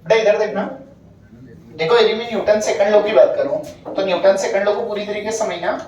बेटा इधर देखना, देखो यदि मैं न्यूटन सेकंड लॉ की बात करूं तो न्यूटन सेकंड लॉ को पूरी तरीके से समझना।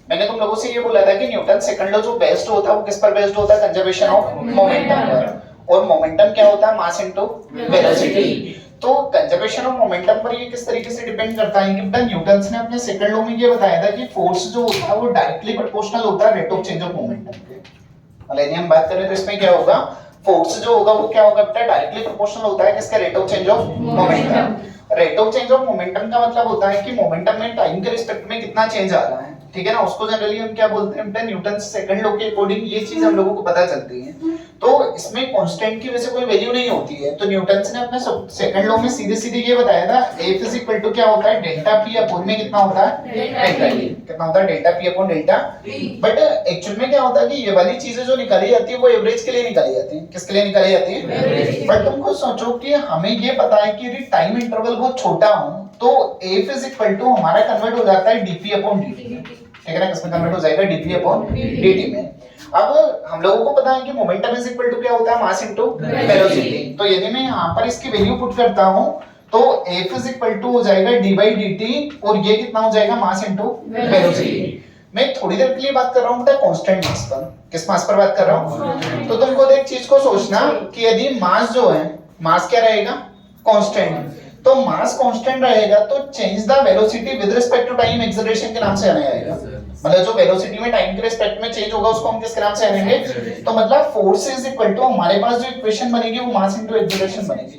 मैंने तुम लोगों से ये बोला था कि न्यूटन सेकंड लॉ जो बेस्ड होता है वो किस पर बेस्ड होता है, कंजर्वेशन ऑफ मोमेंटम पर। और मोमेंटम क्या होता है, मास इनटू वेलोसिटी। तो कंजर्वेशन ऑफ मोमेंटम पर ये किस तरीके से डिपेंड करता है कि बेटा न्यूटन ने अपने सेकंड लॉ में ये बताया था कि फोर्स जो होता है वो डायरेक्टली प्रोपोर्शनल होता है rate of change of momentum के। मतलब यदि हम बात करें तो इसमें क्या होगा, फोर्स जो होगा वो क्या होगा बेटा, डायरेक्टली प्रोपोर्शनल होता है किसका, rate of change of momentum. Rate of change of momentum का मतलब होता है कि मोमेंटम में टाइम के रिस्पेक्ट में कितना चेंज आ रहा है, ठीक है ना। उसको जनरली हम क्या बोलते हैं बेटा, न्यूटन सेकंड लॉ के अकॉर्डिंग ये चीज हम लोगों को पता चलती है। तो इसमें कांस्टेंट की वजह से कोई वैल्यू नहीं होती है। तो न्यूटन ने अपने सेकंड लॉ में सीधे सीधे ये बताया था F इज इक्वल टू क्या होता है, डेल्टा P अपॉन में कितना होता है, डेल्टा T। कितना होता है, delta P upon delta T। But actual में क्या होता है कि ये वाली चीजें जो निकाली जाती है वो एवरेज के लिए निकाली जाती है। किसके लिए निकाली जाती है, बट तुम खुद सोचो कि हमें ये पता है कि यदि टाइम इंटरवल बहुत छोटा हो तो F इज इक्वल टू हमारा कन्वर्ट हो जाता है dp अपॉन dt में, ठीक है ना। किसमें कन्वर्ट हो जाएगा, dp अपॉन dt में। अब हम लोगों को पता है कि मोमेंटम इज इक्वल टू क्या होता है, मास इनटू वेलोसिटी। तो यदि मैं यहां पर इसकी वैल्यू पुट करता हूं तो F इज इक्वल टू हो जाएगा d by dt और ये कितना हो जाएगा, मास इनटू वेलोसिटी। मैं थोड़ी देर के लिए बात कर रहा हूं बेटा कांस्टेंट मास पर। किस मास पर बात कर रहा हूं, तो तुमको एक चीज को सोचना कि यदि मास जो है, मास क्या रहेगा, कांस्टेंट। तो मास कांस्टेंट रहेगा तो change the velocity with respect to time acceleration के नाम से जाना जाएगा। मतलब जो वेलोसिटी में टाइम के रिस्पेक्ट में चेंज होगा उसको हम किस नाम से जानेंगे, तो मतलब फोर्स इज इक्वल टू हमारे पास जो इक्वेशन बनेगी वो मास इनटू एक्सेलरेशन बनेगी।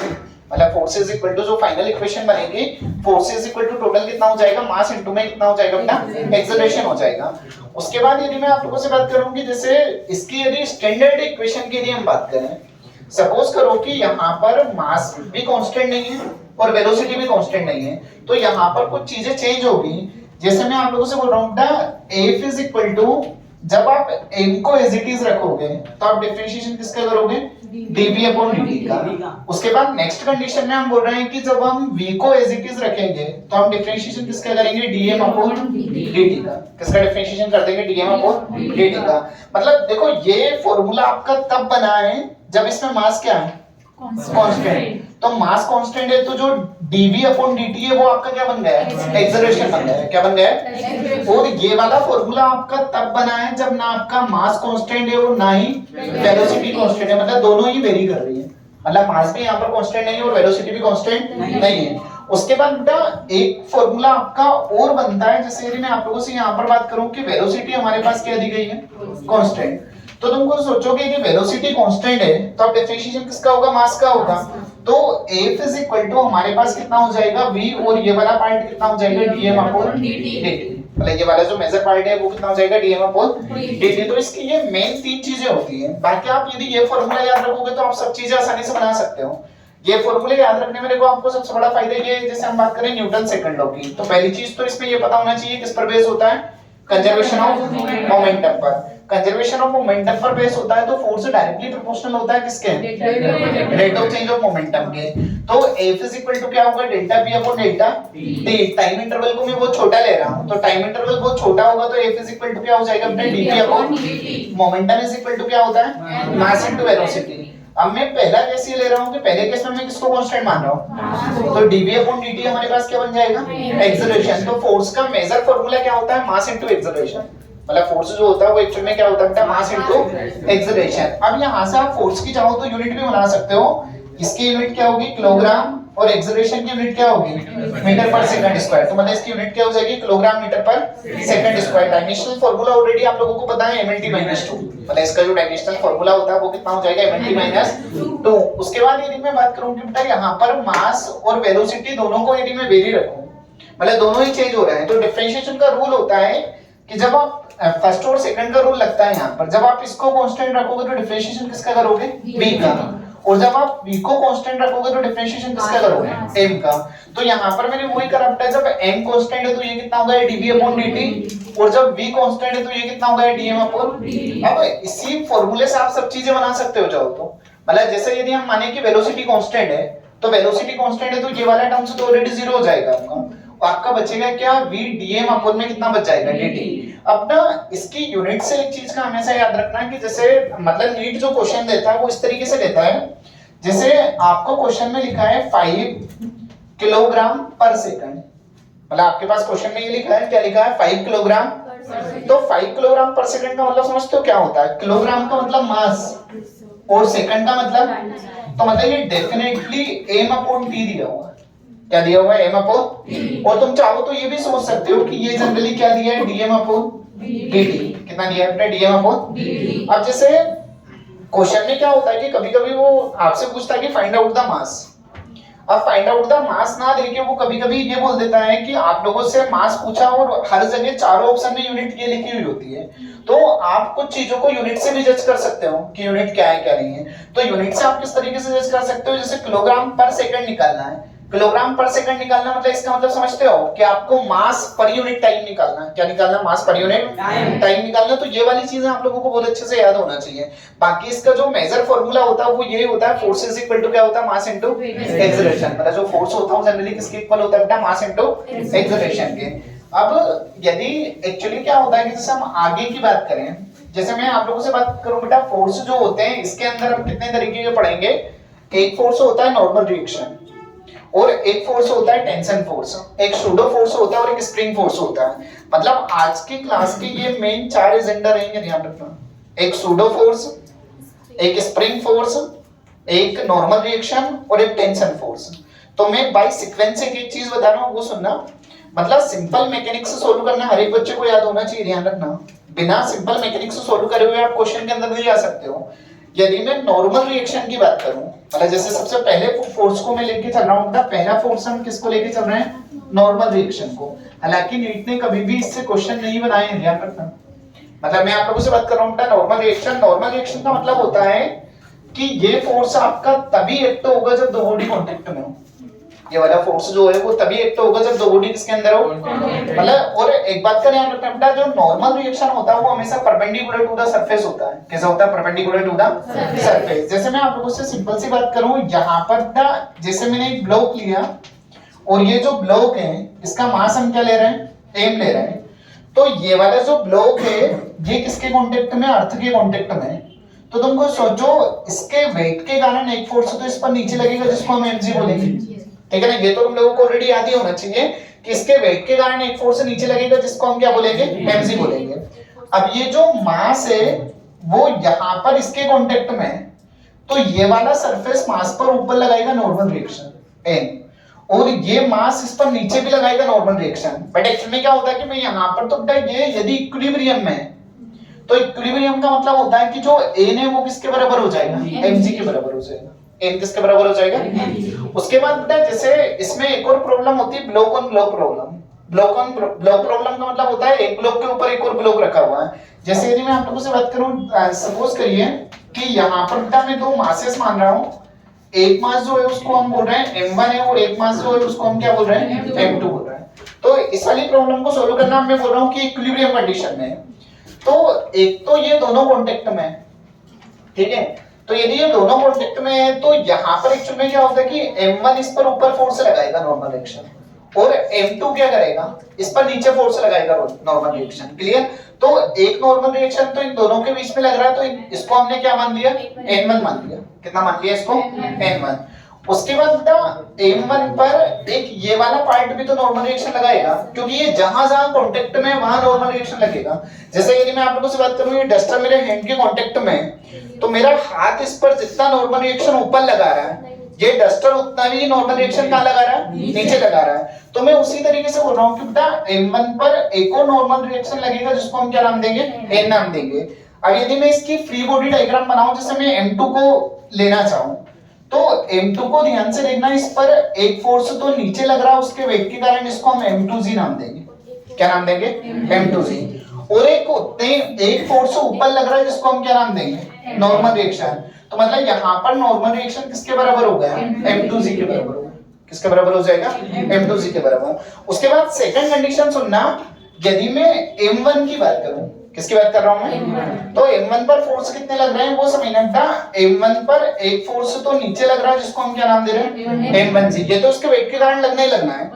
मतलब फोर्स इज इक्वल टू जो फाइनल इक्वेशन बनेगी, force is equal to total कितना हो जाएगा, मास इनटू में कितना हो जाएगा बेटा, एक्सेलरेशन हो जाएगा। उसके बाद यदि मैं आप लोगों से बात करूंगी जैसे इसकी यदि स्टैंडर्ड इक्वेशन के लिए हम बात करें, सपोज करो कि यहाँ पर मास भी कांस्टेंट नहीं है और वेलोसिटी भी कांस्टेंट नहीं है, तो यहाँ पर कुछ चीजें चेंज होगी। जैसे मैं आप लोगों से बोल रहा हूँ बेटा F इज इक्वल टू, जब आप m को एज इट इज रखोगे तो आप डिफरेंशिएशन किसका करोगे, dv अपॉन dt का। उसके बाद नेक्स्ट कंडीशन में हम बोल रहे हैं कि जब हम v को एज इट इज रखेंगे तो हम डिफरेंशिएशन किसका करेंगे, dm अपॉन dt का। किसका डिफरेंशिएशन कर देंगे, dm अपॉन dt का। मतलब देखो ये फॉर्मूला आपका तब बना है जब इसमें मास क्या है, कांस्टेंट। तो मास कांस्टेंट है तो जो dv अपॉन dt है वो आपका क्या बन गया है, एक्सेलरेशन बन गया है। क्या बन गया है, और ये वाला फॉर्मूला आपका तब बना है जब ना आपका मास कांस्टेंट है और ना ही वेलोसिटी कांस्टेंट है। मतलब दोनों ही वेरी कर रही है, मतलब मास भी यहाँ पर कांस्टेंट नहीं है और वेलोसिटी भी कांस्टेंट नहीं है। उसके बाद बेटा एक फॉर्मूला आपका और बनता है, जैसे यदि मैं आप लोगों से यहाँ पर बात करूं कि वेलोसिटी हमारे पास क्या दी गई है, कांस्टेंट। तो तुमको सोचोगे कि वेलोसिटी कांस्टेंट है तो अब डिफरेंशिएशन किसका होगा, मास का होगा। तो F इज इक्वल टू हमारे पास कितना हो जाएगा, v, और ये वाला पार्ट कितना हो जाएगा, dm अपॉन dt। मतलब ये वाला जो मेजर पार्ट है वो कितना हो जाएगा, dm अपॉन dt। तो इसकी ये मेन तीन चीजें होती हैं। बाकी आप यदि ये फॉर्मूला याद रखोगे तो आप सब चीजें आसानी से बना सकते हो। ये फॉर्मूले याद रखने में देखो आपको सबसे बड़ा फायदा ये है, जैसे हम बात करें न्यूटन सेकंड लॉ की, तो पहली चीज तो इसमें ये पता होना चाहिए किस पर बेस होता है, कंजर्वेशन ऑफ मोमेंटम पर। कंजर्वेशन ऑफ मोमेंटम पर बेस होता है तो फोर्स डायरेक्टली प्रोपोर्शनल होता है किसके, rate of change of momentum के। तो F इज इक्वल टू क्या होगा, delta P upon delta T। Time interval को मैं बहुत छोटा ले रहा हूं, तो टाइम इंटरवल बहुत छोटा होगा तो F इज इक्वल टू क्या हो जाएगा, dp upon momentum is equal to क्या होता है, मास इनटू वेलोसिटी। अब मैं पहला केस ये ले रहा हूं कि पहले केस में मैं किसको कांस्टेंट मान रहा हूं, तो dv अपॉन dt हमारे पास क्या बन जाएगा, एक्सेलरेशन। तो फोर्स का मेजर फार्मूला क्या होता है, मास इनटू एक्सेलरेशन। मतलब फोर्स जो होता है वो एक्चुअल में क्या होता है बेटा, मास इनटू एक्सेलरेशन। अब यहां से आप फोर्स की चाहो तो यूनिट भी बना सकते हो। इसकी यूनिट क्या होगी, किलोग्राम, और एक्सेलरेशन की यूनिट क्या होगी, मीटर पर सेकंड स्क्वायर। तो मतलब इसकी यूनिट क्या हो जाएगी, किलोग्राम मीटर पर second square. Dimensional formula already आप लोगों को पता है, mLT-2। मतलब इसका जो डायमेंशनल फार्मूला होता है वो कितना हो जाएगा, mLT-2। उसके बाद यदि मैं बात करूं कि बेटा यहां पर मास और वेलोसिटी दोनों को यदि मैं वेरी रखूं, मतलब दोनों ही चेंज हो रहे हैं, तो डिफरेंशिएशन का रूल होता है कि जब आप फर्स्ट और सेकंड का रूल लगता है यहाँ पर, जब आप इसको कांस्टेंट रखोगे तो डिफरेंशिएशन किसका करोगे, v का, और जब आप v को कांस्टेंट रखोगे तो डिफरेंशिएशन किसका करोगे, m का। तो यहाँ पर मैंने वही करा बेटा, जब m कांस्टेंट है तो ये कितना होगा, dv अपॉन dt, और जब v कांस्टेंट है तो ये कितना होगा, dm अपॉन dt। अब इसी फार्मूले से आप सब चीजें बना सकते हो चाहो तो। मतलब जैसे यदि हम माने कि वेलोसिटी कांस्टेंट है, तो वेलोसिटी कांस्टेंट है तो ये वाला टर्म से तो ऑलरेडी जीरो हो जाएगा आपका बचेगा क्या, v dm अपॉन में कितना बच जाएगा, dt। अब ना इसकी यूनिट से एक चीज का हमेशा याद रखना है कि जैसे मतलब नीट जो क्वेश्चन देता है वो इस तरीके से देता है जैसे आपको क्वेश्चन में लिखा है 5 किलोग्राम पर सेकंड, मतलब आपके पास क्वेश्चन में ये लिखा है, क्या लिखा है 5 किलोग्राम, तो 5 किलोग्राम पर सेकंड का मतलब समझते हो क्या होता है? किलोग्राम का मतलब मास और सेकंड का मतलब, तो मतलब ये डेफिनेटली m/t दिया हुआ है। क्या दिया हुआ है? m/t। और तुम चाहो तो ये भी सोच सकते हो कि ये जनरली क्या दिया है? dm/dt। कितना दिया है? dm/dt। अब जैसे क्वेश्चन में क्या होता है कि कभी कभी वो आपसे पूछता है कि फाइंड आउट द मास। अब फाइंड आउट द मास ना देके वो कभी कभी ये बोल देता है कि आप लोगों से मास पूछा और हर जगह चारों ऑप्शन में यूनिट ये लिखी हुई होती है, तो आप कुछ चीजों को यूनिट से भी जज कर सकते हो कि यूनिट क्या है क्या नहीं है। तो यूनिट से आप किस तरीके से जज कर सकते हो? जैसे किलोग्राम पर सेकंड निकालना है, किलोग्राम पर सेकंड निकालना मतलब इसका मतलब समझते हो कि आपको मास पर यूनिट टाइम निकालना है। क्या निकालना? मास पर यूनिट टाइम निकालना। तो ये वाली चीजें आप लोगों को बहुत अच्छे से याद होना चाहिए। बाकी इसका जो मेजर फार्मूला होता है वो यही होता है, फोर्स इज इक्वल टू क्या होता है? Mass into acceleration. मतलब जो फोर्स होता है वो जनरली किसके इक्वल होता है बेटा? मास इनटू एक्सेलरेशन के। अब यदि एक्चुअली क्या होता है कि जैसे हम आगे की बात करें, जैसे मैं आप लोगों से बात करूं बेटा, फोर्स जो होते हैं इसके अंदर हम कितने तरीके के पढ़ेंगे। एक फोर्स होता है नॉर्मल रिएक्शन, और एक फोर्स होता है टेंशन फोर्स, एक सूडो फोर्स होता है और एक स्प्रिंग फोर्स होता है। मतलब आज की क्लास के ये मेन 4 एजेंडा रहेंगे, ध्यान रखना। एक सूडो फोर्स, एक स्प्रिंग फोर्स, एक नॉर्मल रिएक्शन और एक टेंशन फोर्स। तो मैं बाय सीक्वेंस एक चीज बता रहा हूं, वो सुनना। मतलब सिंपल मैकेनिक्स से सोल्व करना हर एक बच्चे को याद होना चाहिए, ध्यान रखना। बिना सिंपल मैकेनिक्स से सोल्व करे हुए आप क्वेश्चन के अंदर नहीं जा सकते हो। यदि मैं नॉर्मल रिएक्शन की बात करूं, मतलब जैसे सबसे पहले फोर्स को मैं लेके चल रहा हूं, पहला फोर्स हम किसको लेके चल रहे हैं? नॉर्मल रिएक्शन को। हालांकि नीट ने कभी भी इससे क्वेश्चन नहीं बनाए हैं, ध्यान रखना। मतलब मैं आप लोगों से बात कर रहा हूं नॉर्मल रिएक्शन। नॉर्मल रिएक्शन का मतलब होता है कि ये फोर्स आपका तभी एक्ट होगा जब दो बॉडी कांटेक्ट में हो। ये वाला फोर्स जो है वो तभी एक्ट होगा जब दो बॉडी किसके अंदर हो, मतलब। और एक बात का ध्यान रखना बेटा, जो नॉर्मल रिएक्शन होता है वो हमेशा परपेंडिकुलर टू द सरफेस होता है। कैसा होता है? Perpendicular to the surface. जैसे मैं आप लोगों से सिंपल सी बात करूं, यहां पर जैसे मैंने एक ब्लॉक लिया और ये जो ब्लॉक है इसका मास हम क्या ले रहे हैं? m ले रहे हैं। तो ये वाला जो ब्लॉक है ये किसके कांटेक्ट में? अर्थ के कांटेक्ट में। तो तुमको सोचो, इसके वेट के कारण एक फोर्स तो इस पर नीचे लगेगा जिसको हम mg बोलेंगे, ठीक है ना? ये तो तुम लोगों को ऑलरेडी याद ही होना चाहिए कि इसके वेट के कारण एक फोर्स नीचे लगेगा जिसको हम क्या बोलेंगे? mg बोलेंगे। अब ये जो मास है वो यहाँ पर इसके कांटेक्ट में है, तो ये वाला सरफेस मास पर ऊपर लगाएगा नॉर्मल रिएक्शन n, और ये मास इस पर नीचे भी लगाएगा नॉर्मल रिएक्शन। बट एक्चुअली में क्या होता है कि मैं यहाँ पर तो बेटा ये यदि इक्विलिब्रियम में है, तो इक्विलिब्रियम का मतलब होता है कि जो n है वो किसके बराबर हो जाएगा? mg के बराबर हो जाएगा। n किसके बराबर हो जाएगा? उसके बाद बेटा जैसे इसमें एक और प्रॉब्लम होती है, block on block problem. Block on block problem का मतलब होता है एक ब्लॉक के ऊपर एक और ब्लॉक रखा हुआ है। जैसे यदि मैं आप लोगों से बात करूं, सपोज करिए कि यहाँ पर बेटा मैं दो मासेस मान रहा हूँ। एक मास जो है उसको हम बोल रहे हैं m1 है, और एक मास जो है उसको हम क्या बोल रहे हैं? m2 बोल रहे हैं। तो इस वाली प्रॉब्लम को सोल्व करना मैं बोल रहा हूँ कि इक्विलिब्रियम कंडीशन में। तो एक तो ये दोनों कांटेक्ट में है, ठीक है? तो यदि ये दोनों कांटेक्ट में है तो यहाँ पर एक्चुअली में क्या होता है कि m1 इस पर ऊपर फोर्स लगाएगा नॉर्मल रिएक्शन, और m2 क्या करेगा? इस पर नीचे फोर्स लगाएगा नॉर्मल रिएक्शन। क्लियर? तो एक नॉर्मल रिएक्शन तो इन दोनों के बीच में लग रहा है, तो इसको हमने क्या मान लिया? n1 मान लिया। कितना मान लिया इसको? n1। उसके बाद बेटा m1 पर एक ये वाला पार्ट भी तो नॉर्मल रिएक्शन लगाएगा, क्योंकि ये जहां जहां कांटेक्ट में वहां नॉर्मल रिएक्शन लगेगा। जैसे यदि मैं आप लोगों से बात करूं, ये डस्टर मेरे हैंड के कांटेक्ट में, तो मेरा हाथ इस पर जितना नॉर्मल रिएक्शन ऊपर लगा रहा है, ये डस्टर उतना भी नॉर्मल रिएक्शन कहां लगा रहा है? नीचे लगा रहा है। तो मैं उसी तरीके से बोल रहा हूं कि बेटा m1 पर एक और नॉर्मल रिएक्शन लगेगा जिसको हम क्या नाम देंगे? n नाम देंगे। अब यदि मैं इसकी फ्री बॉडी डायग्राम बनाऊं, जैसे मैं m2 को लेना चाहूं, तो m2 को ध्यान से देखना, इस पर एक फोर्स तो नीचे लग रहा है उसके वेट के कारण, इसको हम m2g नाम देंगे। क्या नाम देंगे? m2g। और एक फोर्स ऊपर लग रहा है जिसको हम क्या नाम देंगे? Normal reaction. तो मतलब यहाँ पर नॉर्मल रिएक्शन किसके बराबर हो गया? m2g के बराबर हो गया। किसके बराबर हो जाएगा? m2g के बराबर। उसके बाद सेकंड कंडीशन सुनना, यदि मैं m1 की बात करूं, किसकी बात कर रहा हूं मैं? तो m1 पर फोर्स कितने लग रहे हैं वो समझना था। m1 पर एक फोर्स तो नीचे लग रहा है जिसको हम क्या नाम दे रहे हैं? m1g। ये तो उसके वेट के कारण लगना ही लगना है,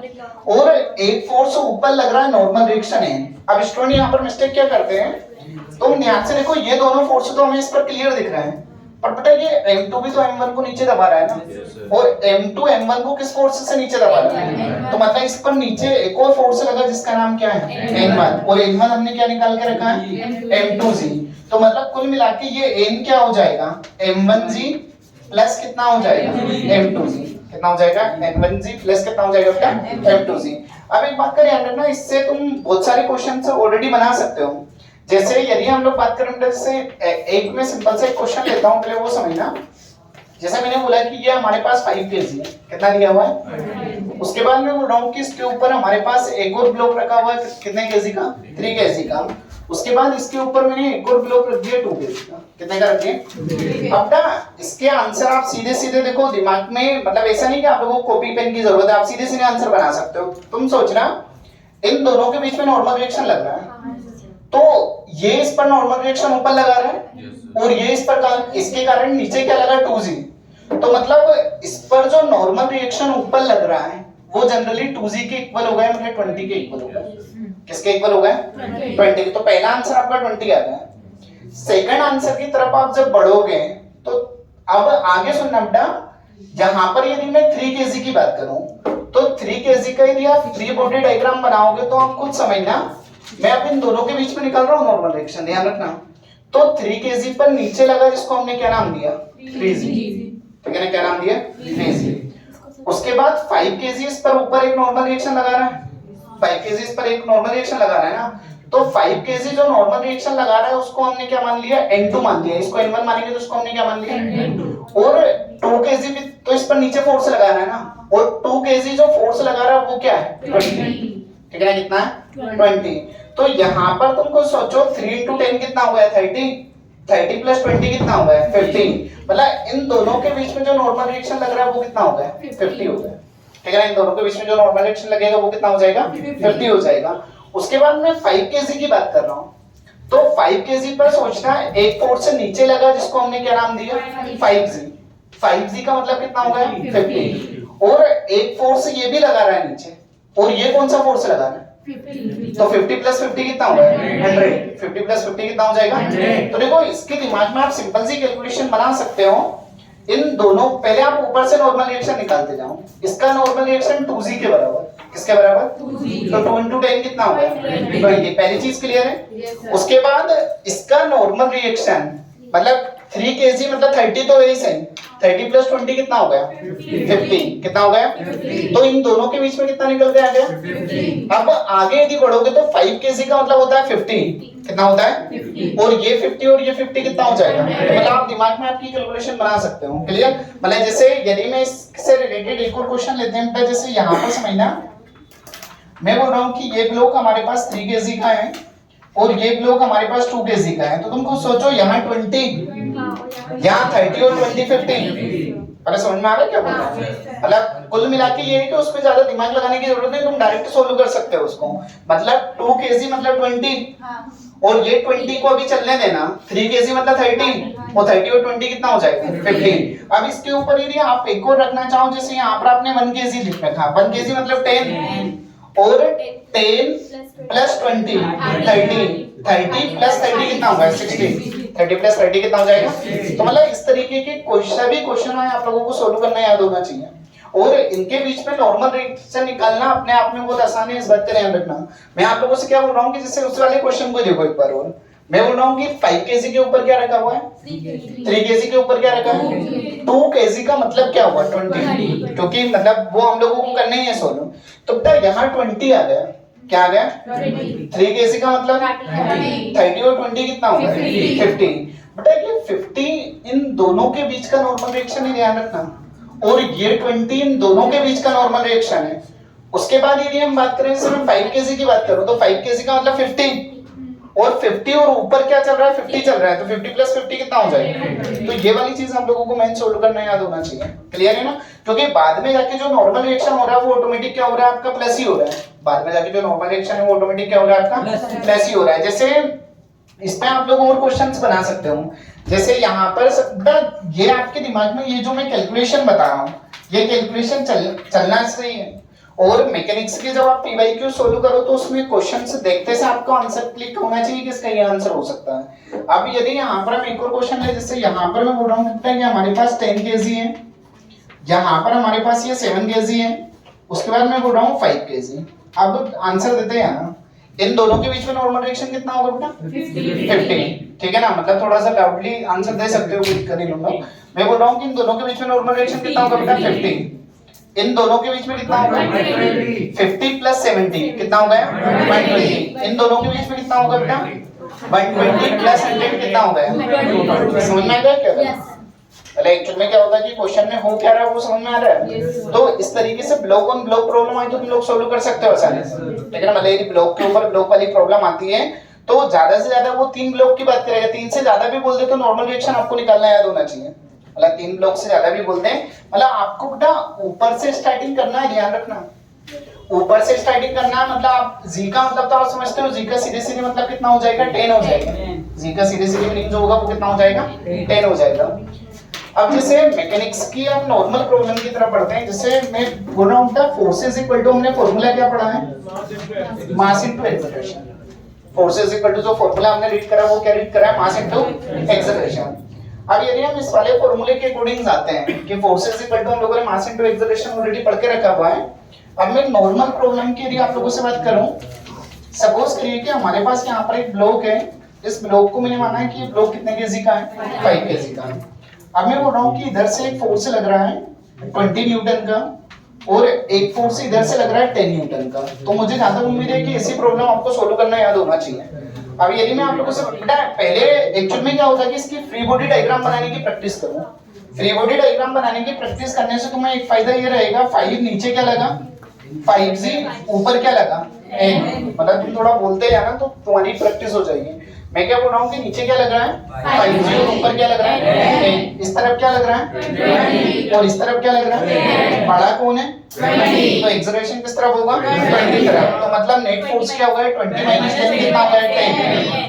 और एक फोर्स ऊपर लग रहा है नॉर्मल रिएक्शन है। अब स्टूडेंट यहाँ पर मिस्टेक क्या करते हैं, तुम ध्यान से देखो, ये दोनों फोर्स तो हमें इस पर क्लियर दिख रहे हैं, और बेटा ये M2 भी तो M1 को नीचे दबा रहा है ना, और M2 M1 को किस फोर्स से नीचे दबा रहा है, तो मतलब इस पर नीचे एक और फोर्स लगा जिसका नाम क्या है N1, और N1 हमने क्या निकाल के रखा है M2G। तो मतलब कुल मिला के ये N क्या हो जाएगा M1G प्लस कितना हो जाएगा M2G, कितना हो जाएगा N1G प्लस कितना हो जाएगा बेटा M2G। अब एक बात का ध्यान रखना, इससे तुम बहुत सारे क्वेश्चन ऑलरेडी बना सकते हो। जैसे यदि हम लोग बात करें जैसे एक में सिंपल सा एक क्वेश्चन लेता हूं, पहले वो समझना। जैसे मैंने बोला कि ये हमारे पास 5 kg है, कितना दिया हुआ है, उसके बाद मैं बोल रहा हूँ कि इसके ऊपर हमारे पास एक और ब्लॉक रखा हुआ है कितने kg का 3 kg का, उसके बाद इसके ऊपर मैंने एक और ब्लॉक रख दिया 2 kg का, कितने का रख दिया। अब ना इसके आंसर आप सीधे सीधे देखो दिमाग में, मतलब ऐसा नहीं कि आप लोगों को कॉपी पेन की जरूरत है, आप सीधे सीधे आंसर बना सकते हो। तुम सोचना इन दोनों के बीच में नॉर्मल रिएक्शन लग रहा है, तो ये इस पर नॉर्मल रिएक्शन ऊपर लगा रहा है और ये इस पर इसके कारण नीचे क्या लगा 2G, तो मतलब इस पर जो नॉर्मल रिएक्शन ऊपर लग रहा है वो जनरली 2G के इक्वल हो गया, मतलब 20 के इक्वल हो गया। किसके इक्वल हो गया 20 के। तो पहला आंसर आपका 20 आ गया। सेकंड आंसर की तरफ आप जब बढ़ोगे तो अब आगे सुनना बेटा, यहां पर यदि मैं 3 kg की बात करूं तो 3 kg का यदि आप फ्री बॉडी डायग्राम बनाओगे तो आप खुद समझना, मैं अब इन दोनों के बीच में निकाल रहा हूं नॉर्मल रिएक्शन, ध्यान रखना। तो 3 kg पर नीचे लगा जिसको हमने क्या नाम दिया 3G, ठीक है ना, क्या नाम दिया 3G। उसके बाद 5 kg इस पर ऊपर एक नॉर्मल रिएक्शन लगा रहा है, 5 kg इस पर एक नॉर्मल रिएक्शन लगा रहा है ना, तो 5 kg जो नॉर्मल रिएक्शन लगा रहा है उसको हमने क्या मान लिया N2 मान लिया, इसको N1 मानेंगे तो उसको हमने क्या मान लिया N2। और 2 kg भी तो इस पर नीचे फोर्स लगा रहा है ना, और 2 kg जो फोर्स लगा रहा है वो क्या है 20, ठीक है, कितना है 20। तो यहाँ पर तुमको सोचो 3 into 10 कितना हो गया 30, 30 plus 20 कितना हो गया 50, मतलब इन दोनों के बीच में जो नॉर्मल रिएक्शन लग रहा है वो कितना हो गया 50 हो गया, ठीक है। इन दोनों के बीच में जो नॉर्मल रिएक्शन लगेगा वो कितना हो जाएगा 50 हो जाएगा। उसके बाद मैं 5 kg की बात कर रहा हूँ, तो 5 kg पर सोचना एक फोर्स से नीचे लगा जिसको हमने क्या नाम दिया 5G, 5G का मतलब कितना हो गया 50, और एक फोर्स ये भी लगा रहा है नीचे, और ये कौन सा फोर्स लगा रहा है 50, तो 50 प्लस 50 कितना होगा 100, 50 प्लस 50 कितना हो जाएगा 100। तो देखो इसके दिमाग में आप सिंपल सी कैलकुलेशन बना सकते हो। इन दोनों पहले आप ऊपर से नॉर्मल रिएक्शन निकालते जाओ, इसका नॉर्मल रिएक्शन 2G के बराबर, किसके बराबर 2G, तो 2 into 10 कितना होगा 20, पहली चीज क्लियर है। उसके बाद इसका नॉर्मल रिएक्शन मतलब 3 kg मतलब 30 तो वही सही, 30 प्लस 20 कितना हो गया 50, कितना हो गया 50। तो इन दोनों के बीच में कितना निकल के आ गया 50। अब आगे यदि बढ़ोगे तो 5 kg का मतलब होता है 50, कितना होता है 50, और ये 50 और ये 50 कितना हो जाएगा, तो मतलब आप दिमाग में आपकी कैलकुलेशन बना सकते हो, क्लियर। मतलब जैसे यदि मैं इससे रिलेटेड एक और क्वेश्चन लेते हैं, जैसे यहाँ पर समझना, मैं बोल रहा हूँ कि ये ब्लॉक हमारे पास 3 kg का है और ये ब्लॉक हमारे पास 2 kg का है, तो तुमको सोचो यहाँ 20, यहाँ 30 और 20 50, अरे समझ में आ रहा है क्या बोल रहा हूँ, मतलब कुल मिला के ये है कि उसमें ज्यादा दिमाग लगाने की जरूरत नहीं, तुम डायरेक्ट सोल्व कर सकते हो उसको। मतलब 2 kg मतलब 20 और ये 20 को अभी चलने देना, 3 kg मतलब 30 और 30 और 20 कितना हो जाएगा 50। अब इसके ऊपर यदि आप एक और रखना चाहो, जैसे यहाँ पर आपने 1 kg लिख रखा, 1 kg मतलब 10 और 10 प्लस 20 30 प्लस 30 कितना होगा 60, 30 प्लस 30 कितना हो जाएगा। तो मतलब इस तरीके के सभी क्वेश्चन है आप लोगों को सोल्व करना याद होना चाहिए, और इनके बीच में नॉर्मल रिएक्शन निकालना अपने आप में बहुत आसान है, इस बात का ध्यान रखना। मैं आप लोगों से क्या बोल रहा हूँ कि जैसे उस वाले क्वेश्चन को देखो एक बार और, मैं बोल रहा हूँ कि 5 kg के ऊपर क्या रखा हुआ है 3 kg के ऊपर क्या रखा है 2 kg का मतलब क्या हुआ 20, क्योंकि मतलब वो हम लोगों को करना ही है सोल्व। तो बेटा यहाँ 20 आ गया, क्या आ गया 3 kg का मतलब 30 और 20 कितना होगा 50। बेटा ये 50 इन दोनों के बीच का नॉर्मल रिएक्शन है, ध्यान रखना, और ये 20 इन दोनों के बीच का नॉर्मल रिएक्शन है। उसके बाद यदि हम बात करें, जैसे मैं 5 kg की बात करूं तो 5 kg का मतलब 50 और 50 और ऊपर क्या चल रहा है 50 चल रहा है, तो 50 प्लस 50 कितना हो जाएगा। तो ये वाली चीज आप लोगों को मेन सोल्व करना याद होना चाहिए, क्लियर है ना, क्योंकि बाद में जाके जो नॉर्मल रिएक्शन हो रहा है वो ऑटोमेटिक क्या हो रहा है आपका प्लस ही हो रहा है, बाद में जाके जो नॉर्मल रिएक्शन है वो ऑटोमेटिक क्या हो रहा है आपका प्लस ही हो रहा है। जैसे इसमें आप लोग और क्वेश्चंस बना सकते हो, जैसे यहाँ पर ये आपके दिमाग में ये जो मैं कैलकुलेशन बता रहा हूँ ये कैलकुलेशन चलना सही है, और मैकेनिक्स की जब आप पीवाईक्यू सोल्व करो तो उसमें क्वेश्चन से देखते से आपको आंसर क्लिक होना चाहिए कि इसका ये आंसर हो सकता है। अब यदि यहाँ पर हम एक और क्वेश्चन ले, जैसे यहाँ पर मैं बोल रहा हूँ कि हमारे पास 10 केजी है, यहाँ पर हमारे पास ये 7 केजी है, उसके बाद मैं बोल रहा हूँ 5 केजी। अब आंसर देते हैं ना, इन दोनों के बीच में नॉर्मल रिएक्शन कितना होगा बेटा? 50। ठीक है ना, मतलब थोड़ा सा डाउटली आंसर दे सकते हो, कोई दिक्कत नहीं लूंगा। मैं बोल रहा हूँ कि इन दोनों के बीच में नॉर्मल रिएक्शन कितना होगा बेटा? 50। इन दोनों के बीच में कितना होगा? 50 प्लस 70 कितना होगा? 120। इन दोनों के बीच में कितना होगा बेटा? 120 प्लस 100 कितना होगा? समझ में आ गया क्या? एक्चुअल में क्या होता है कि क्वेश्चन में हो क्या रहा है वो समझ में आ रहा है। तो इस तरीके से ब्लॉक ऑन ब्लॉक प्रॉब्लम आई तो तुम लोग सोल्व कर सकते हो आसानी से। लेकिन मतलब यदि ब्लॉक के ऊपर ब्लॉक वाली प्रॉब्लम आती है तो ज्यादा से ज्यादा वो 3 ब्लॉक की बात करेगा। 3 से ज्यादा भी बोल दे तो नॉर्मल रिएक्शन आपको निकालना याद होना चाहिए। मतलब 3 ब्लॉक से ज्यादा भी बोल दे, मतलब आपको बेटा ऊपर से स्टार्टिंग करना है, ध्यान रखना। ऊपर से स्टार्टिंग करना है, मतलब आप जी का मतलब तो आप समझते हो, जी का सीधे सीधे मतलब कितना हो जाएगा? 10 हो जाएगा। जी का सीधे सीधे मीनिंग जो होगा वो कितना हो जाएगा? 10 हो जाएगा। अब जैसे मैकेनिक्स की हम नॉर्मल प्रॉब्लम की तरह पढ़ते हैं, जैसे मैं बोल रहा हूँ फोर्स इज इक्वल टू, हमने फॉर्मूला क्या पढ़ा है? Mass into acceleration. Force is equal to जो फॉर्मूला हमने रीड करा वो क्या रीड करा है? Mass into acceleration. अब यदि हम इस वाले फॉर्मूले के अकॉर्डिंग जाते हैं कि फोर्स इज इक्वल टू हम लोगों ने मास इनटू एक्सेलरेशन ऑलरेडी पढ़ के रखा हुआ है। अब मैं नॉर्मल प्रॉब्लम की यदि आप लोगों से बात करूं, सपोज करिए कि हमारे पास यहाँ पर एक ब्लॉक है। इस ब्लॉक को मैंने माना है कि ये ब्लॉक कितने केजी का है? 5 केजी का है। अब मैं बोल रहा हूँ कि इधर से एक फोर्स लग रहा है 20 न्यूटन का और एक फोर्स इधर से लग रहा है 10 न्यूटन का। तो मुझे जहां तक उम्मीद है कि ऐसी प्रॉब्लम आपको सोल्व करना याद होना चाहिए। अब यदि मैं आप लोगों से बेटा पहले एक्चुअल में क्या होता है कि इसकी फ्री बॉडी डायग्राम बनाने की प्रैक्टिस करूं। फ्री बॉडी डायग्राम बनाने की प्रैक्टिस करने से तुम्हें एक फायदा ये रहेगा, 5 नीचे क्या लगा? 5G ऊपर क्या लगा? n। मतलब तुम थोड़ा बोलते हैं ना तो तुम्हारी प्रैक्टिस हो जाएगी। मैं क्या बोल रहा हूँ कि नीचे क्या लग रहा है? 5G और ऊपर क्या लग रहा है? n। इस तरफ क्या लग रहा है? और इस तरफ क्या लग रहा है? बड़ा कौन है? तो एक्सेलरेशन किस तरफ होगा? 20 तरफ। तो मतलब नेट फोर्स क्या होगा? 20 माइनस 10 कितना होगा?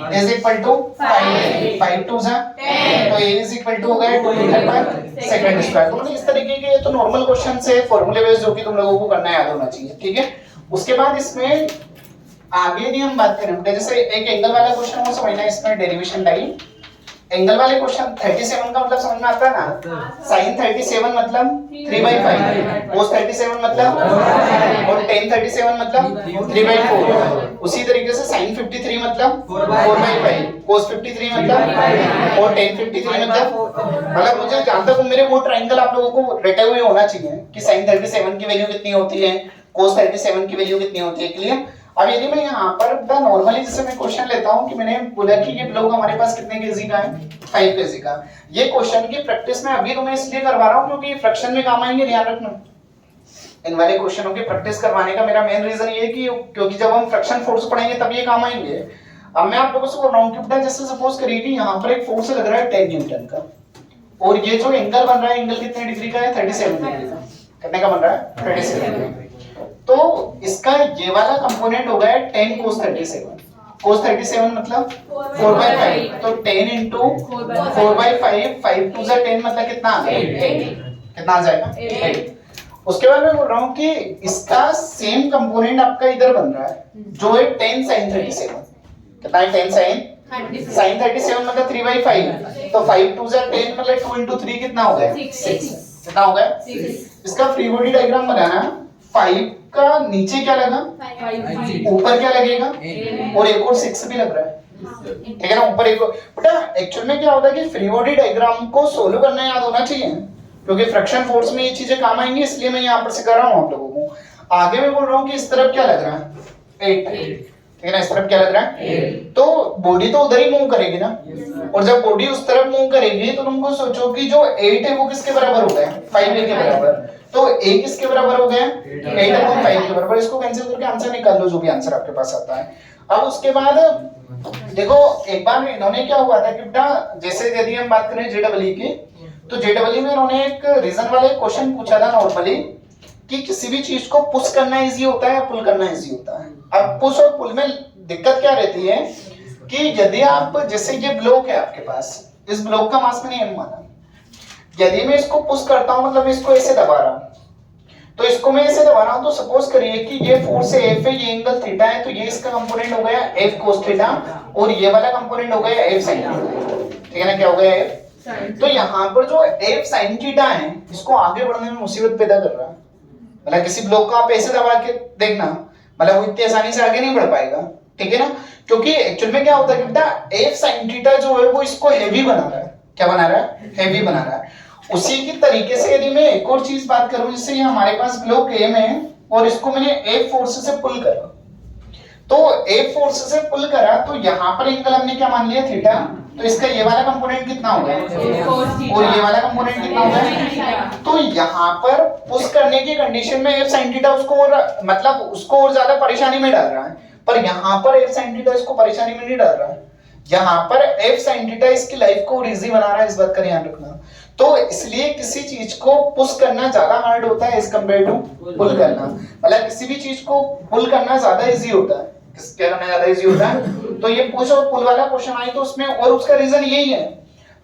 10 इज इक्वल टू 5 2 जा, तो a इज इक्वल टू हो गया 2 मीटर पर सेकंड स्क्वायर। तो मतलब इस तरीके के तो नॉर्मल क्वेश्चन से फॉर्मूले बेस्ड जो कि तुम लोगों को करना याद होना चाहिए। ठीक है, उसके बाद इसमें आगे भी हम बात करें बेटा, जैसे एक एंगल वाला क्वेश्चन वो समझना है, इसमें डेरिवेशन लाइन। एंगल वाले क्वेश्चन 37 का मतलब समझ में आता है ना? sin 37 मतलब 3/5, cos 37 मतलब और tan 37 मतलब 3/4। उसी तरीके से sin 53 मतलब 4/5, cos 53 मतलब और tan 53 मतलब मुझे जहां तक मेरे वो ट्रायंगल आप लोगों को रटे हुए होना चाहिए कि sin 37 की वैल्यू कितनी होती है, cos 37 की वैल्यू कितनी होती है। क्लियर? अब यदि मैं यहाँ पर नॉर्मली जैसे मैं क्वेश्चन लेता हूँ कि मैंने बोला कि ये ब्लॉक हमारे पास कितने केजी का है? 5 केजी का। ये क्वेश्चन की प्रैक्टिस में अभी तुम्हें इसलिए करवा रहा हूँ क्योंकि फ्रैक्शन में काम आएंगे, ध्यान रखना। इन वाले क्वेश्चनों की प्रैक्टिस करवाने का मेरा मेन रीजन ये है कि क्योंकि जब हम फ्रैक्शन फोर्स पढ़ेंगे तब ये काम आएंगे। अब मैं आप लोगों से बोल रहा हूँ कि बेटा जैसे सपोज करिए कि यहाँ पर एक फोर्स लग रहा है 10 न्यूटन का और ये जो एंगल बन रहा है, एंगल कितने डिग्री का है? 37 डिग्री का। कितने का बन रहा है? 37 डिग्री। तो इसका ये वाला कंपोनेंट हो गया 10 cos 37। cos 37 मतलब 4/5, तो 10 into 4/5, 5 2 10 मतलब कितना आ गया? कितना आ जाएगा? 8। उसके बाद मैं बोल रहा हूँ कि इसका सेम कंपोनेंट आपका इधर बन रहा है जो है 10 sin 37। कितना है? 10 sin 37 मतलब 3/5, तो 5 2 10 मतलब 2 into 3 कितना हो गया? 6। कितना हो गया? 6। इसका फ्री बॉडी डायग्राम बनाना है। 5 का नीचे क्या लगा? ऊपर क्या लगेगा? और एक और 6 भी लग रहा है। ठीक है ना, ऊपर एक और। बेटा एक्चुअल में क्या होता है कि फ्री बॉडी डायग्राम को सोल्व करना याद होना चाहिए क्योंकि फ्रैक्शन फोर्स में ये चीजें काम आएंगी, इसलिए मैं यहाँ पर सिखा रहा हूँ आप लोगों को। आगे मैं बोल रहा हूँ कि इस तरफ क्या लग रहा है? 8। ठीक है ना, इस तरफ क्या लग रहा है? तो बॉडी तो उधर ही मूव करेगी ना, और जब बॉडी उस तरफ मूव करेगी तो तुमको सोचो कि जो 8 है वो किसके बराबर हो गया? 5 के बराबर। तो a किसके बराबर हो गया? 8/5 के बराबर। इसको कैंसिल करके आंसर निकाल लो, जो भी आंसर आपके पास आता है। अब उसके बाद देखो एक बार इन्होंने क्या हुआ था कि बेटा जैसे यदि हम बात करें जेडब्ल्यू की, तो जेडब्ल्यू में इन्होंने एक रीजन वाले क्वेश्चन पूछा था नॉर्मली कि किसी भी चीज को पुश करना इजी होता है या पुल करना इजी होता है। अब पुश और पुल में दिक्कत क्या रहती है कि यदि आप जैसे ये ब्लॉक है आपके पास, इस ब्लॉक का मास मैंने m माना, यदि मैं इसको पुश करता हूं मतलब इसको ऐसे दबा रहा हूं, तो इसको मैं ऐसे दबा रहा हूं, तो सपोज करिए कि ये फोर्स एफ है, ये एंगल थीटा है, तो ये इसका कंपोनेंट हो गया एफ कोस थीटा और ये वाला कंपोनेंट हो गया एफ साइन थीटा। ठीक है ना, क्या हो गया एफ। तो यहाँ पर जो एफ साइन थीटा है इसको आगे बढ़ने में मुसीबत पैदा कर रहा है। मतलब किसी ब्लॉक को आप ऐसे दबा के देखना, मतलब वो इतनी आसानी से आगे नहीं बढ़ पाएगा। ठीक है ना, क्योंकि एक्चुअल में क्या होता है बेटा, एफ साइन थीटा जो है वो इसको हेवी बना रहा है। क्या बना रहा है? हेवी बना रहा है। उसी की तरीके से यदि मैं एक और चीज बात करूं, जैसे ये हमारे पास ब्लॉक एम है और इसको मैंने एफ फोर्स से पुल करा, तो एफ फोर्स से पुल करा तो यहाँ पर एंगल हमने क्या मान लिया? थीटा। तो इसका ये वाला कंपोनेंट कितना होगा और ये वाला कंपोनेंट कितना होगा? तो यहाँ पर पुश करने की कंडीशन में एफ साइन थीटा उसको और मतलब उसको और ज्यादा परेशानी में डाल रहा है, पर यहाँ पर एफ साइन थीटा इसको परेशानी में नहीं डाल रहा है। यहाँ पर एफ साइन थीटा इसकी लाइफ को इजी बना रहा है, इस बात का ध्यान रखना। तो इसलिए किसी चीज को पुश करना ज्यादा हार्ड होता है एज कंपेयर टू पुल करना। मतलब किसी भी चीज को पुल करना ज्यादा इजी होता है, क्या करना ज्यादा इजी होता है। तो ये पुश और पुल वाला क्वेश्चन आए तो उसमें, और उसका रीजन यही है।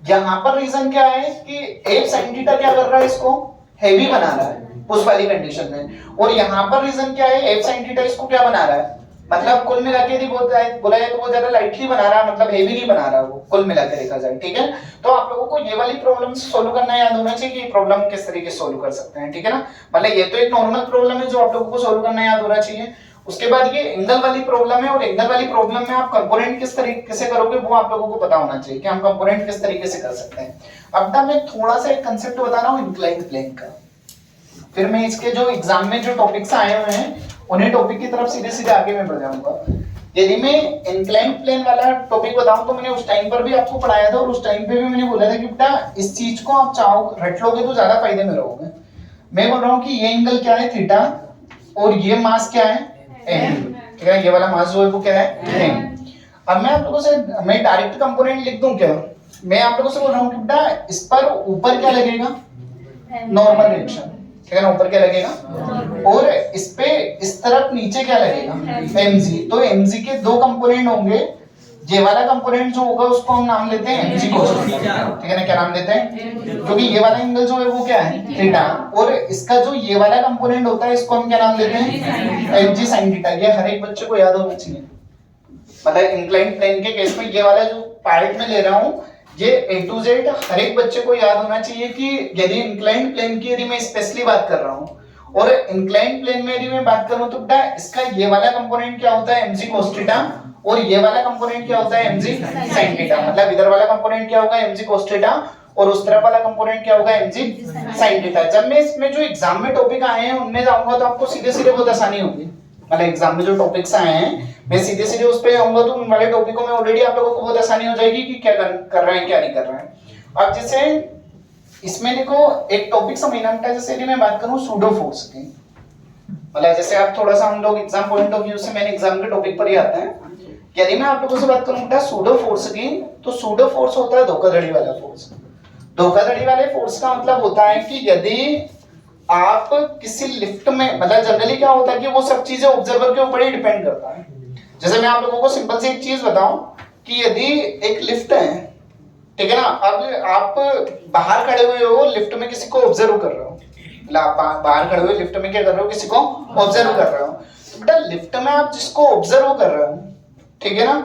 यहाँ पर रीजन क्या है कि एफ साइन थीटा क्या कर रहा है, इसको हेवी बना रहा है पुश वाली कंडीशन में, और यहाँ पर रीजन क्या है, एफ साइन थीटा इसको क्या बना रहा है, मतलब कुल मिला के यदि बोला जाए तो वो ज्यादा लाइटली बना रहा है, मतलब हेवी नहीं बना रहा वो, कुल मिला के देखा जाए। ठीक है, तो आप लोगों को ये वाली प्रॉब्लम सोल्व करना याद होना चाहिए कि प्रॉब्लम किस तरीके से सोल्व कर सकते हैं। ठीक है ना, मतलब ये तो एक नॉर्मल प्रॉब्लम है जो आप लोगों को सोल्व करना याद होना चाहिए। उसके बाद ये एंगल वाली प्रॉब्लम है, और एंगल वाली प्रॉब्लम में आप कंपोनेंट किस तरीके से करोगे वो आप लोगों को पता होना चाहिए कि हम कंपोनेंट किस तरीके से कर सकते हैं। अब तक मैं थोड़ा सा एक कंसेप्ट बता रहा हूँ इंक्लाइंड प्लेन का, फिर मैं इसके जो एग्जाम में जो टॉपिक्स आए हुए हैं उन्हीं टॉपिक की तरफ सीधे सीधे आगे मैं बढ़ जाऊंगा। यदि मैं इंक्लाइंड प्लेन वाला टॉपिक बताऊं तो मैंने उस टाइम पर भी आपको पढ़ाया था, और उस टाइम पे भी मैंने बोला था कि बेटा इस चीज को आप चाहो रट लोगे तो ज्यादा फायदे में रहोगे। मैं बोल रहा हूँ कि ये एंगल क्या है, थीटा, और ये मास क्या है, एम। ठीक है, ये वाला मास जो है वो क्या है, एम। अब मैं आप लोगों से, मैं डायरेक्ट कंपोनेंट लिख दूं क्या? मैं आप लोगों से बोल रहा हूँ कि बेटा इस पर ऊपर क्या लगेगा, नॉर्मल रिएक्शन। ठीक है ना, ऊपर क्या लगेगा, और इस पे इस तरफ नीचे क्या लगेगा, mg। तो mg के दो कंपोनेंट होंगे, ये वाला कंपोनेंट जो होगा उसको हम नाम लेते हैं mg cos थीटा। ठीक है ना, क्या नाम देते हैं, क्योंकि ये वाला एंगल जो है वो क्या है, थीटा, और इसका जो ये वाला कंपोनेंट होता है इसको हम क्या नाम लेते हैं, mg sin थीटा। ये हर एक बच्चे को याद होना चाहिए। मतलब इंक्लाइंड प्लेन के केस में ये वाला जो पार्ट में ले रहा हूँ ये A to Z हर एक बच्चे को याद होना चाहिए कि यदि इंक्लाइंड प्लेन की यदि मैं स्पेशली बात कर रहा हूँ और इंक्लाइंड प्लेन में यदि मैं बात करूँ तो बेटा इसका ये वाला कंपोनेंट क्या होता है, mg cos थीटा, और ये वाला कंपोनेंट क्या होता है, mg sin थीटा। मतलब इधर वाला कंपोनेंट क्या होगा, mg cos थीटा, और उस तरफ वाला कंपोनेंट क्या होगा, mg sin थीटा। जब मैं इसमें जो एग्जाम में टॉपिक आए हैं उनमें जाऊंगा तो आपको सीधे सीधे बहुत आसानी होगी। मतलब एग्जाम में जो टॉपिक्स आए हैं मैं सीधे सीधे उस पे आऊंगा तो उन वाले टॉपिकों में ऑलरेडी आप लोगों को बहुत आसानी हो जाएगी कि क्या कर रहे हैं क्या नहीं कर रहे हैं। अब जैसे इसमें देखो एक टॉपिक समझना बेटा, जैसे यदि मैं बात करूं सूडो फोर्स की, मतलब जैसे आप थोड़ा सा हम लोग एग्जाम पॉइंट ऑफ व्यू से मैंने एग्जाम के टॉपिक पर ही आते हैं। यदि मैं आप लोगों से बात करूं बेटा सूडो फोर्स की, तो सूडो फोर्स होता है धोखाधड़ी वाला फोर्स। धोखाधड़ी वाले फोर्स का मतलब होता है कि यदि आप किसी लिफ्ट में, मतलब जनरली क्या होता है कि वो सब चीजें ऑब्जर्वर के ऊपर ही डिपेंड करता है। जैसे मैं आप लोगों को सिंपल सी एक चीज बताऊं कि यदि एक लिफ्ट है, ठीक है ना, अब आप बाहर खड़े हुए हो, लिफ्ट में किसी को ऑब्जर्व कर रहे हो, मतलब आप बाहर खड़े हुए लिफ्ट में क्या कर रहे हो, किसी को ऑब्जर्व कर रहे हो। तो बेटा लिफ्ट में आप जिसको ऑब्जर्व कर रहे हो, ठीक है ना,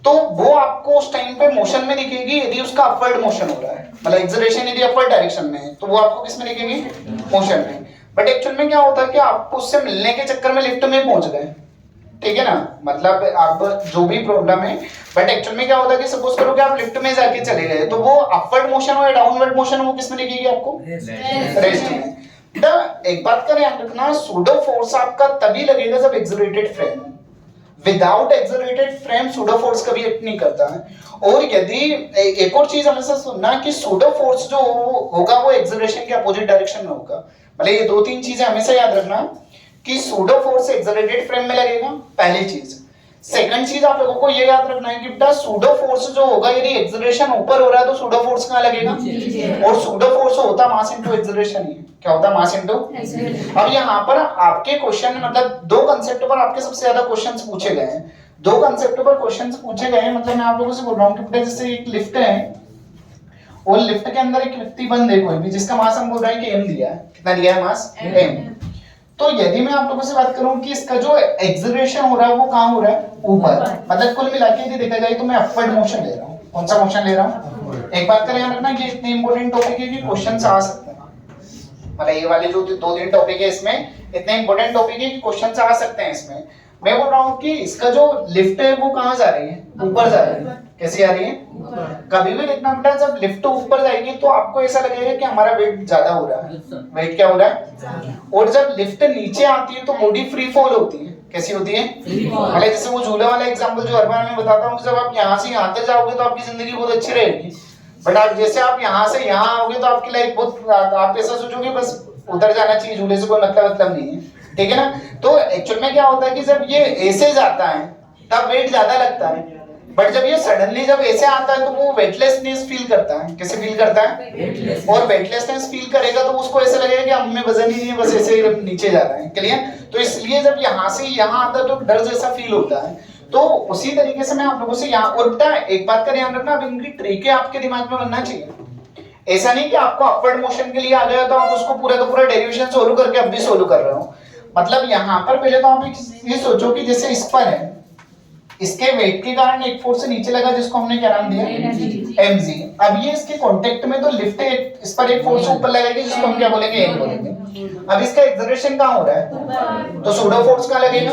तो वो आपको उस टाइम पे मोशन में दिखेगी यदि उसका अपवर्ड मोशन हो रहा है, मतलब एक्सेलरेशन यदि अपवर्ड डायरेक्शन में है तो वो आपको किस में दिखेगी, मोशन में। बट एक्चुअल में क्या होता है कि आप उससे मिलने के चक्कर में लिफ्ट में पहुंच गए, ठीक है ना, मतलब आप जो भी प्रॉब्लम है, बट एक्चुअल में क्या होता है कि सपोज करो कि आप लिफ्ट में जाके चले गए तो वो अपवर्ड मोशन हो या डाउनवर्ड मोशन हो किस में दिखेगी आपको, रेस्ट में। बेटा एक बात का ध्यान रखना, सूडो फोर्स आपका तभी लगेगा जब accelerated frame, without accelerated frame pseudo force कभी एक्ट नहीं करता है। और यदि एक और चीज हमेशा सुनना कि सूडो फोर्स जो होगा वो एक्सेलरेशन के अपोजिट डायरेक्शन में होगा। मतलब ये दो तीन चीजें हमेशा याद रखना कि सूडो फोर्स एक्सेलरेटेड फ्रेम में लगेगा, पहली चीज। सेकंड चीज आप लोगों को ये याद रखना है कि बेटा सूडो फोर्स जो होगा यदि एक्सेलरेशन ऊपर हो रहा है तो सूडो फोर्स कहां लगेगा, और सूडो फोर्स होता मास इनटू एक्सेलरेशन ही है। क्या होता है, मास इनटू। अब यहाँ पर आपके क्वेश्चन, मतलब दो कंसेप्ट पर आपके सबसे ज्यादा क्वेश्चंस पूछे गए हैं, दो कंसेप्ट पर क्वेश्चंस पूछे गए हैं। मतलब मैं आप लोगों से बोल रहा हूँ कि बेटा जैसे एक लिफ्ट है और लिफ्ट के अंदर एक व्यक्ति बंद है कोई भी, जिसका मास हम बोल रहे हैं कि m दिया है, कितना दिया है मास, m। तो यदि मैं आप लोगों से बात करूं कि इसका जो एक्सेलरेशन हो रहा है वो कहां हो रहा है, ऊपर, मतलब कुल मिला के यदि देखा जाए तो मैं अपवर्ड मोशन ले रहा हूं। कौन सा मोशन ले रहा हूं? एक बात का ध्यान रखना, ये इतनी इंपॉर्टेंट टॉपिक है कि क्वेश्चंस आ सकते हैं, मतलब ये वाले जो 2-3 टॉपिक है इसमें इतने इंपॉर्टेंट टॉपिक है कि क्वेश्चंस आ सकते हैं इसमें। मैं बोल रहा हूं कि इसका जो लिफ्ट है वो कहां जा रही है, ऊपर जा रही है। कैसे आ रही है? कभी भी देखना बेटा, जब लिफ्ट ऊपर जाएगी तो आपको ऐसा लगेगा कि हमारा वेट ज्यादा हो रहा है, वेट क्या हो रहा है, और जब लिफ्ट नीचे आती है तो बॉडी फ्री फॉल होती है। कैसी होती है? मतलब जैसे वो झूले वाला एग्जांपल जो हर बार मैं बताता हूं कि जब आप यहां से यहां तक जाओगे तो आपकी जिंदगी बहुत अच्छी रहेगी, बट आप जैसे आप यहां से यहां आओगे तो आपकी लाइफ बहुत, आप ऐसा सोचोगे बस उधर जाना चाहिए, झूले से कोई मतलब नहीं है, ठीक है ना। तो एक्चुअल में क्या होता है कि जब ये ऐसे जाता है तब वेट ज्यादा लगता है, बट जब ये सडनली जब ऐसे आता है तो वो वेटलेसनेस फील करता है। कैसे फील करता है? और वेटलेसनेस फील करेगा तो उसको ऐसा लगेगा कि हम में वजन ही नहीं है, बस ऐसे ही नीचे जा रहा है। क्लियर? तो इसलिए जब यहाँ से यहाँ आता है तो डर जैसा फील होता है। तो उसी तरीके से मैं आप लोगों से यहाँ, और बेटा एक बात का ध्यान रखना, अब इनकी ट्रिक आपके दिमाग में बनना चाहिए। ऐसा नहीं कि आपको अपवर्ड मोशन के लिए आ गया तो आप उसको पूरा का पूरा डेरिवेशन सोल्व करके अब भी सोल्व कर रहे हो। मतलब यहाँ पर पहले तो आप ये सोचो कि जैसे इस पर है, इसके वेट के कारण एक फोर्स से नीचे लगा जिसको हमने क्या नाम दिया, mg। अब ये इसके कांटेक्ट में तो लिफ्ट इस पर एक फोर्स ऊपर लगेगी जिसको हम क्या बोलेंगे, m बोलेंगे। अब इसका एक्सेलरेशन कहां हो रहा है, तो सूडो फोर्स कहां लगेगा,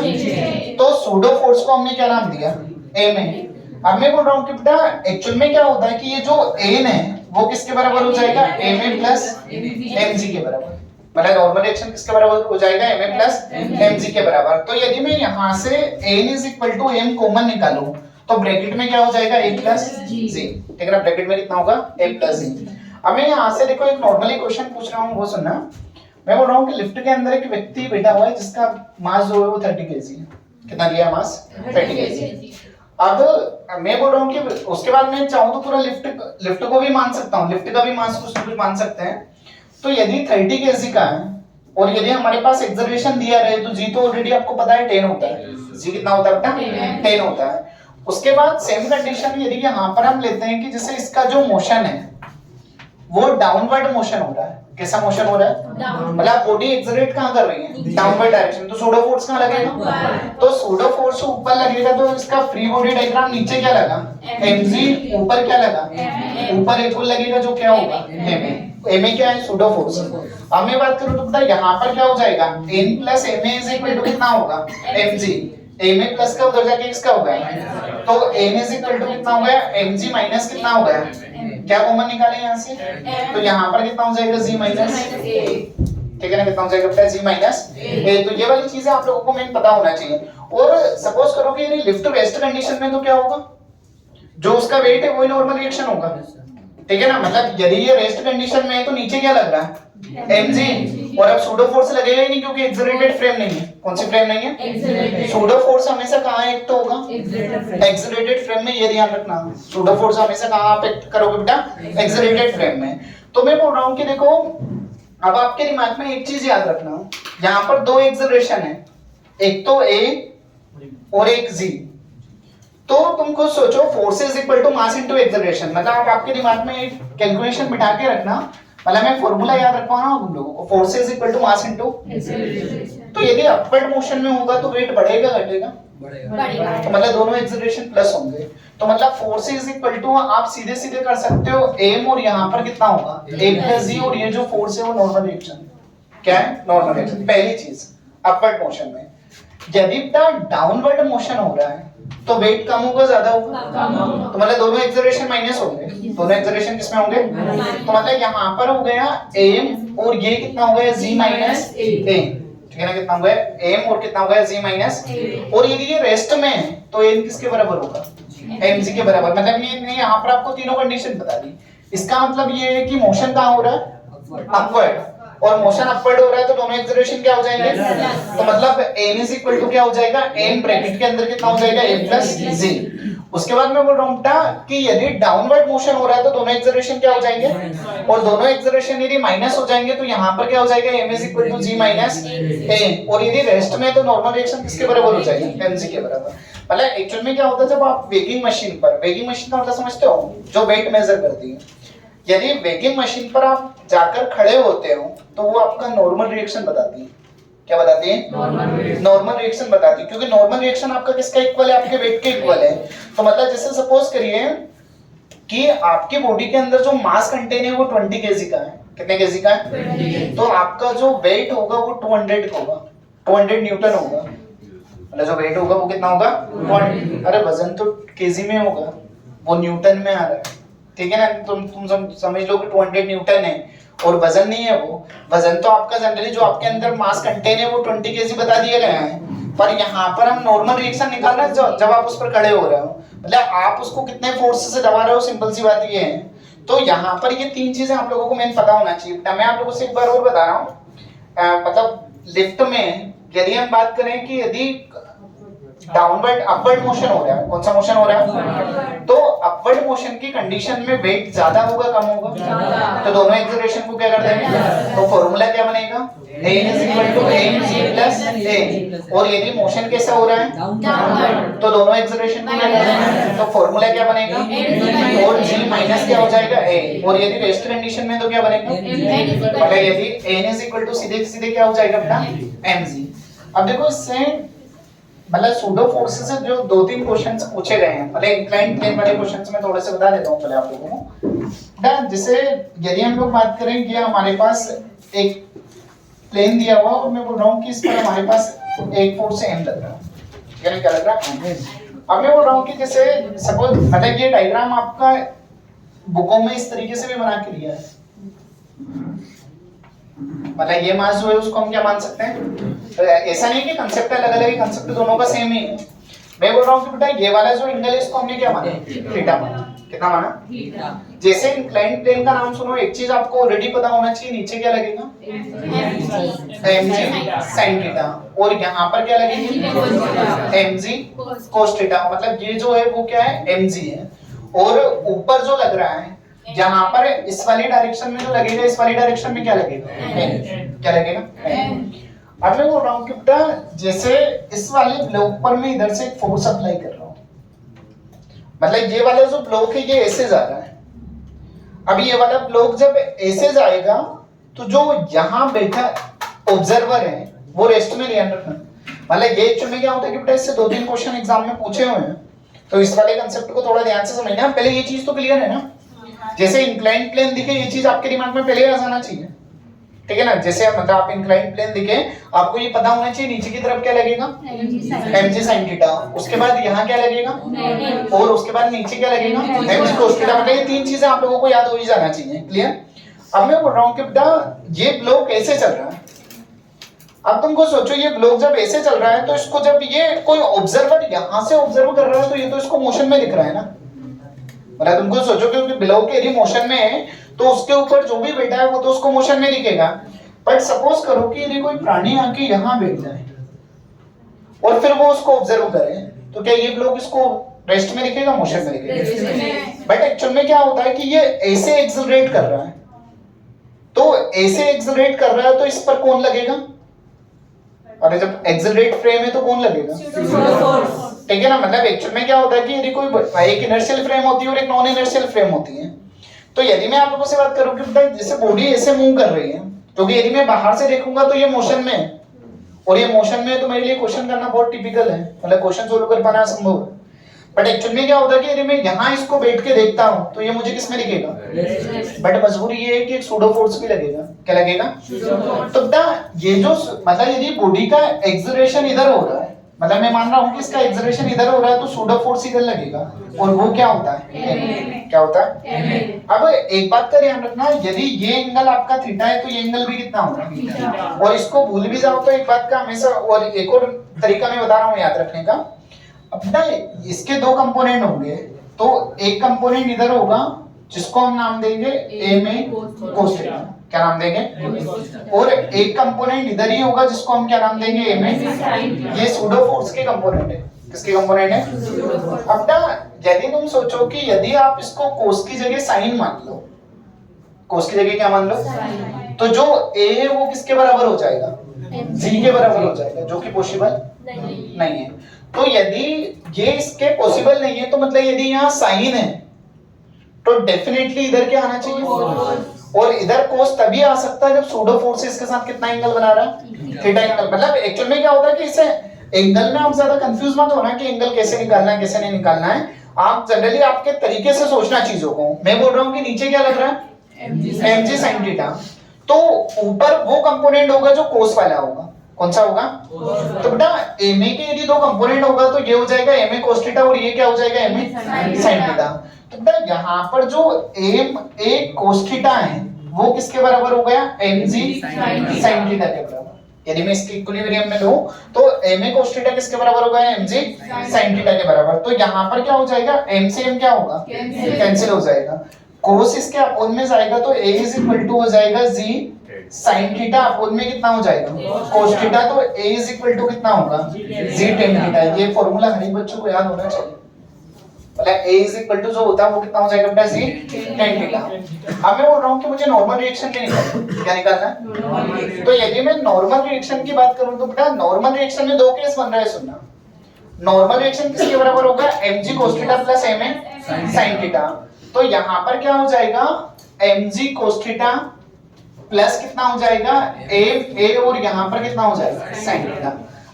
तो सूडो फोर्स को हमने क्या नाम दिया, m है। अब मैं बोल रहा हूं कि बेटा एक्चुअल में क्या होता है कि ये जो n है वो किसके बराबर हो जाएगा, ma प्लस mg के बराबर। मतलब नॉर्मल रिएक्शन किसके बराबर हो जाएगा, ma प्लस mg के बराबर। तो यदि मैं यहां से n = m कॉमन निकालूं तो ब्रैकेट में क्या हो जाएगा, a प्लस g, ठीक है ना। ब्रैकेट में कितना होगा, a प्लस g। अब मैं यहां से देखो एक नॉर्मली क्वेश्चन पूछ रहा हूं, वो सुनना। मैं बोल रहा हूं कि लिफ्ट के अंदर एक व्यक्ति बैठा हुआ है जिसका मास जो है वो 30 kg है। कितना लिया मास, 30 kg। अब मैं बोल रहा हूं कि उसके बाद मैं चाहूं तो पूरा लिफ्ट को भी मान सकता हूं, लिफ्ट का भी मास को भी मान सकते हैं। तो यदि 30 kg का है और यदि हमारे पास एक्सेलरेशन दिया रहे तो g तो ऑलरेडी आपको पता है 10 होता है। g कितना होता है बेटा, 10 होता है। उसके बाद सेम कंडीशन यदि यहां पर हम लेते हैं कि जैसे इसका जो मोशन है वो डाउनवर्ड मोशन हो रहा है। कैसा मोशन हो रहा है, मतलब बॉडी एक्सेलरेट कहां कर रही है, डाउनवर्ड डायरेक्शन। तो सूडो फोर्स कहां लगेगा, तो सूडो फोर्स ऊपर लगेगा तो इसका फ्री बॉडी डायग्राम नीचे क्या लगा, mg, ऊपर क्या लगा, ऊपर इक्वल लगेगा जो क्या होगा, ma क्या है, सूडो फोर्स। अब मैं बात करूं तो पता है यहां पर क्या हो जाएगा, n plus ma is equal to कितना होगा, mg। ma प्लस का उधर जाके इसका होगा, तो n इज इक्वल टू कितना हो गया, mg माइनस कितना हो गया, क्या कॉमन निकाले यहां से, तो यहां पर कितना हो जाएगा, g माइनस a, ठीक है ना। कितना हो जाएगा बेटा, g माइनस a। तो ये वाली चीजें आप लोगों को मेन पता होना चाहिए। और सपोज करो कि यदि लिफ्ट रेस्ट कंडीशन में तो क्या होगा, जो उसका वेट है वही नॉर्मल रिएक्शन होगा, ठीक है ना। मतलब यदि ये रेस्ट कंडीशन में है तो नीचे क्या लग रहा है, mg, और अब सूडो फोर्स लगेगा ही नहीं क्योंकि एक्सेलरेटेड फ्रेम नहीं है। कौन सी फ्रेम नहीं है, सूडो फोर्स हमेशा कहां एक्ट होगा, एक्सेलरेटेड फ्रेम में। ये ध्यान रखना, सूडो फोर्स हमेशा कहां आप एक्ट करोगे बेटा, एक्सेलरेटेड फ्रेम में। तो मैं बोल रहा हूं कि देखो अब आपके दिमाग में एक चीज याद रखना, यहां पर दो एक्सेलरेशन है, एक तो a और एक g। तो तुम खुद सोचो, force is equal to mass into acceleration. मतलब आप आपके दिमाग में एक कैलकुलेशन बिठा के रखना, मतलब मैं फॉर्मूला याद रखवाना हूं तुम लोगों को, force is equal to mass into acceleration. तो यदि अपवर्ड मोशन में होगा तो वेट बढ़ेगा घटेगा, बढ़ेगा। तो मतलब दोनों एक्सेलरेशन प्लस होंगे, तो मतलब फोर्स इज इक्वल टू आप सीधे सीधे कर सकते हो m, और यहां पर कितना होगा, a प्लस g, और ये जो फोर्स है वो नॉर्मल रिएक्शन। क्या है, नॉर्मल रिएक्शन। पहली चीज अपवर्ड मोशन में। यदि डाउनवर्ड मोशन हो रहा है तो वेट कम होगा ज्यादा होगा, तो मतलब दोनों एक्सेलरेशन माइनस होंगे, दोनों एक्सेलरेशन किसमें होंगे, तो मतलब यहां पर हो गया m और ये कितना हो गया, g माइनस a, ठीक है ना। कितना हो गया m और कितना हो गया, g माइनस a। और यदि ये रेस्ट में है तो n किसके बराबर होगा, mg के बराबर। मतलब ये यहां पर आपको तीनों कंडीशन बता दी। इसका मतलब ये है कि मोशन कहां हो रहा है, अपवर्ड, और मोशन अपवर्ड हो रहा है तो दोनों एक्सेलरेशन क्या हो जाएंगे, तो मतलब n इज इक्वल टू क्या हो जाएगा, n ब्रैकेट के अंदर कितना हो जाएगा, a प्लस g। उसके बाद मैं बोल रहा हूं बेटा कि यदि डाउनवर्ड मोशन हो रहा है तो दोनों एक्सेलरेशन क्या हो जाएंगे, और दोनों एक्सेलरेशन यदि माइनस हो जाएंगे तो यहां पर क्या हो जाएगा, m is equal to g minus a। और यदि रेस्ट में तो नॉर्मल रिएक्शन किसके बराबर हो जाएगा, mg के बराबर। मतलब एक्चुअल में क्या होता है, जब आप वेगिंग मशीन पर, वेगिंग मशीन का मतलब समझते हो, जो वेट मेजर करती है, यदि वेगिंग मशीन पर आप जाकर खड़े होते हो तो वो आपका नॉर्मल रिएक्शन बताती है। क्या बताती है? नॉर्मल रिएक्शन बताती है, क्योंकि नॉर्मल रिएक्शन आपका किसका इक्वल है? आपके वेट के इक्वल है। तो मतलब जैसे सपोज करिए कि आपकी बॉडी के अंदर जो मास कंटेन है वो 20 केजी का है। कितने केजी का है? तो आपका जो वेट होगा वो 200 होगा, 200 न्यूटन होगा। मतलब जो वेट होगा वो कितना होगा? 200। अरे वजन तो केजी में होगा, वो न्यूटन में आ रहा है, ठीक है ना? तुम समझ लो कि 200 न्यूटन है और वजन नहीं है वो। वजन तो आपका जनरली जो आपके अंदर मास कंटेन है वो 20 केजी बता दिया गया है, पर यहाँ पर हम नॉर्मल रिएक्शन निकाल रहे हैं जब आप उस पर खड़े हो रहे हो, मतलब आप उसको कितने फोर्स से दबा रहे हो, सिंपल सी बात ये है। तो यहाँ पर ये तीन चीजें आप लोगों को मेन पता होना चाहिए। मैं आप लोगों से एक बार और बता रहा हूँ, मतलब लिफ्ट में यदि हम बात करें कि यदि डाउनवर्ड अपवर्ड मोशन हो रहा है, कौन सा मोशन हो रहा है? तो अपवर्ड मोशन की कंडीशन में वेट ज्यादा होगा कम होगा? तो दोनों एक्सेलरेशन को क्या कर देंगे? तो फॉर्मूला क्या बनेगा? a mc plus a। और यदि मोशन कैसा हो रहा है तो दोनों एक्सेलरेशन को क्या कर देंगे? तो फॉर्मूला क्या बनेगा? और g माइनस क्या हो जाएगा? a। और यदि रेस्ट कंडीशन में तो क्या बनेगा? मतलब यदि n इज इक्वल टू सीधे सीधे क्या हो जाएगा अपना? mg। अब देखो इससे मतलब सूडो फोर्सेस से जो दो तीन क्वेश्चंस पूछे गए हैं, मतलब इंक्लाइंड प्लेन वाले क्वेश्चंस में थोड़े से बता देता हूं पहले आप लोगों को। जैसे यदि हम लोग बात करें कि हमारे पास एक प्लेन दिया हुआ और मैं बोल रहा हूं कि इस पर हमारे पास एक फोर्स से m लग रहा है, यानी क्या लग रहा है? अब मैं बोल रहा हूं कि जैसे सपोज मतलब ये डायग्राम आपका बुकों में इस तरीके से भी बना के दिया है, मतलब ये मास जो है उसको हम क्या मान सकते हैं? ऐसा नहीं कि कांसेप्ट अलग अलग है, कांसेप्ट दोनों का सेम ही है। मैं बोल रहा हूं कि बेटा ये वाला जो एंगल है इसको हमने क्या माना? थीटा माना। कितना माना? थीटा। जैसे इंक्लाइंड प्लेन का नाम सुनो, एक चीज आपको ऑलरेडी पता होना चाहिए, नीचे क्या लगेगा? mg sin theta. और यहाँ पर क्या लगेगा? mg cos theta. मतलब ये जो है वो क्या है? mg है। और ऊपर जो लग रहा है यहाँ पर इस वाली डायरेक्शन में जो लगेगा, इस वाली डायरेक्शन में क्या लगेगा? क्या लगेगा? अब मैं बोल रहा हूँ कि बेटा जैसे इस वाले ब्लॉक पर मैं इधर से एक फोर्स अप्लाई कर रहा हूँ, मतलब ये वाला जो ब्लॉक है ये ऐसे जा रहा है। अब ये वाला ब्लॉक जब ऐसे जाएगा तो जो यहाँ बैठा ऑब्जर्वर है वो रेस्ट में ध्यान रखना। मतलब ये एक्चुअली में क्या होता है कि बेटा इससे दो तीन क्वेश्चन एग्जाम में पूछे हुए हैं, तो इस वाले कंसेप्ट को थोड़ा ध्यान से समझना। पहले ये चीज तो क्लियर है ना, जैसे इंक्लाइंड प्लेन दिखे ये चीज आपके दिमाग में पहले आ जाना चाहिए, ठीक है ना? जैसे मतलब आप इंक्लाइंड प्लेन दिखे आपको ये पता होना चाहिए नीचे की तरफ क्या लगेगा? mg sin theta. उसके बाद यहाँ क्या लगेगा? और उसके बाद नीचे क्या लगेगा? mg cos theta. मतलब ये तीन चीजें आप लोगों को याद हो ही जाना चाहिए। क्लियर? अब मैं बोल रहा हूँ कि बेटा ये ब्लॉक ऐसे चल रहा है। अब तुमको सोचो ये ब्लॉक जब ऐसे चल रहा है तो इसको जब ये कोई ऑब्जर्वर यहाँ से ऑब्जर्व कर रहा है तो ये तो इसको मोशन में दिख रहा है ना। मतलब तुमको सोचो क्योंकि ब्लॉक यदि मोशन में है तो उसके ऊपर जो भी बैठा है वो तो उसको मोशन में दिखेगा। बट सपोज करो कि यदि कोई प्राणी आके यहाँ बैठ जाए और फिर वो उसको ऑब्जर्व करे तो क्या ये ब्लॉक इसको रेस्ट में दिखेगा? मोशन में दिखेगा। बट एक्चुअल में क्या होता है कि ये ऐसे एक्सेलरेट कर रहा है, तो ऐसे एक्सेलरेट कर रहा है तो इस पर कौन लगेगा? और जब एक्सेलरेट फ्रेम है तो कौन लगेगा? ठीक है ना? मतलब एक्चुअल में क्या होता है कि यदि कोई एक इनर्शियल फ्रेम होती है और एक नॉन इनर्शियल फ्रेम होती है, तो यदि मैं आप लोगों से बात करूं कि बेटा जैसे बॉडी ऐसे मूव कर रही है, क्योंकि यदि मैं बाहर से देखूंगा तो ये मोशन में है और ये मोशन में है तो मेरे लिए क्वेश्चन करना बहुत टिपिकल है, मतलब क्वेश्चन सोल्व कर पाना असंभव है। बट एक्चुअल में क्या होता है कि यदि मैं यहाँ इसको बैठ के देखता हूँ तो ये मुझे किस में दिखेगा? बट मजबूरी ये है कि एक सूडो फोर्स भी लगेगा। क्या लगेगा? तो बेटा ये जो मतलब यदि बॉडी का एक्सेलरेशन इधर हो रहा है, मतलब मैं मान रहा हूँ कि इसका एक्सेलरेशन इधर हो रहा है तो सूडो फोर्स इधर लगेगा और वो क्या होता है? क्या होता है? अब एक बात का ध्यान रखना, यदि ये एंगल आपका थीटा है तो ये एंगल भी कितना होगा? और इसको भूल भी जाओ तो एक बात का हमेशा और एक और तरीका मैं बता रहा हूँ याद रखने का। अब इसके दो कंपोनेंट होंगे, तो एक कंपोनेंट इधर होगा जिसको हम नाम देंगे a में cos थीटा। क्या नाम देंगे? और एक कंपोनेंट इधर ही होगा जिसको हम क्या नाम देंगे? a में। ये सूडो फोर्स के कंपोनेंट है। किसके कंपोनेंट है? अब ना यदि तुम सोचो कि यदि आप इसको cos की जगह sin मान लो, cos की जगह क्या मान लो, तो जो a है वो किसके बराबर हो जाएगा? g के बराबर हो जाएगा, जो कि पॉसिबल नहीं है। तो यदि ये इसके पॉसिबल नहीं है तो मतलब यदि यहाँ साइन है तो डेफिनेटली इधर क्या आना चाहिए? और इधर कोस तभी आ सकता है जब सूडो फोर्सेस के साथ कितना एंगल बना रहा है, थीटा एंगल। मतलब एक्चुअल में क्या होता है कि इसे एंगल में आप ज्यादा कंफ्यूज मत होना कि एंगल कैसे निकालना है कैसे नहीं निकालना है। आप जनरली आपके तरीके से सोचना चीजों को। मैं बोल रहा हूँ कि नीचे क्या लग रहा है, mg sin थीटा, तो ऊपर वो कंपोनेंट होगा जो कोस वाला होगा। कौन सा होगा? तो बेटा ma के यदि दो कंपोनेंट होगा तो ये हो जाएगा ma cos थीटा और ये क्या हो जाएगा ma sin थीटा। तो बेटा यहाँ पर जो ma cos थीटा है वो किसके बराबर हो गया, mg sin थीटा के बराबर। यदि मैं इसके इक्विलिब्रियम में लूं तो ma cos थीटा किसके बराबर होगा, mg sin थीटा के बराबर। तो यहाँ पर क्या हो जाएगा, m से m क्या होगा, कैंसिल हो जाएगा। cos इसके अपोन में जाएगा तो a इज इक्वल टू हो जाएगा g sin थीटा अपोन में कितना हो जाएगा, cos थीटा, तो a इज इक्वल टू कितना होगा, g tan थीटा। ये फॉर्मूला हर एक बच्चों को याद होना चाहिए। मतलब a इज इक्वल टू जो होता है वो कितना हो जाएगा बेटा, g tan थीटा। अब मैं बोल रहा हूँ कि मुझे नॉर्मल रिएक्शन क्या निकालना, क्या निकालना है। तो यदि मैं नॉर्मल रिएक्शन की बात करूं तो बेटा नॉर्मल रिएक्शन में दो केस बन रहा है, सुनना। नॉर्मल रिएक्शन किसके बराबर होगा, mg cos theta plus ma sin theta. तो यहाँ पर क्या हो जाएगा, mg cos थीटा प्लस कितना हो जाएगा a और यहाँ पर कितना हो जाएगा sin थीटा।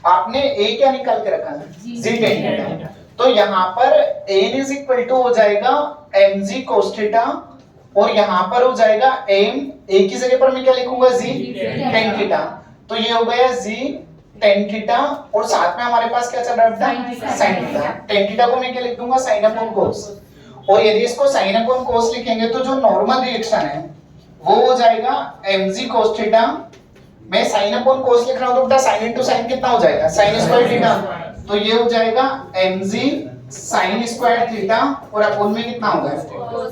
आपने a क्या निकाल के रखा है, g tan थीटा। तो यहाँ पर n इज इक्वल टू हो जाएगा mg cos थीटा और यहाँ पर हो जाएगा m, a की जगह पर मैं क्या लिखूंगा, g tan थीटा। तो ये हो गया g tan थीटा और साथ में हमारे पास क्या चल रहा है, sin थीटा। tan थीटा को मैं क्या लिख दूंगा, sin अपॉन cos। और यदि इसको sin अपॉन cos लिखेंगे तो जो नॉर्मल रिएक्शन है वो हो जाएगा mg cos थीटा। मैं sin अपॉन cos लिख रहा हूं तो बेटा sin इनटू sin कितना हो जाएगा, sin स्क्वायर थीटा। तो ये हो जाएगा mg sin स्क्वायर थीटा और अपॉन में कितना होगा,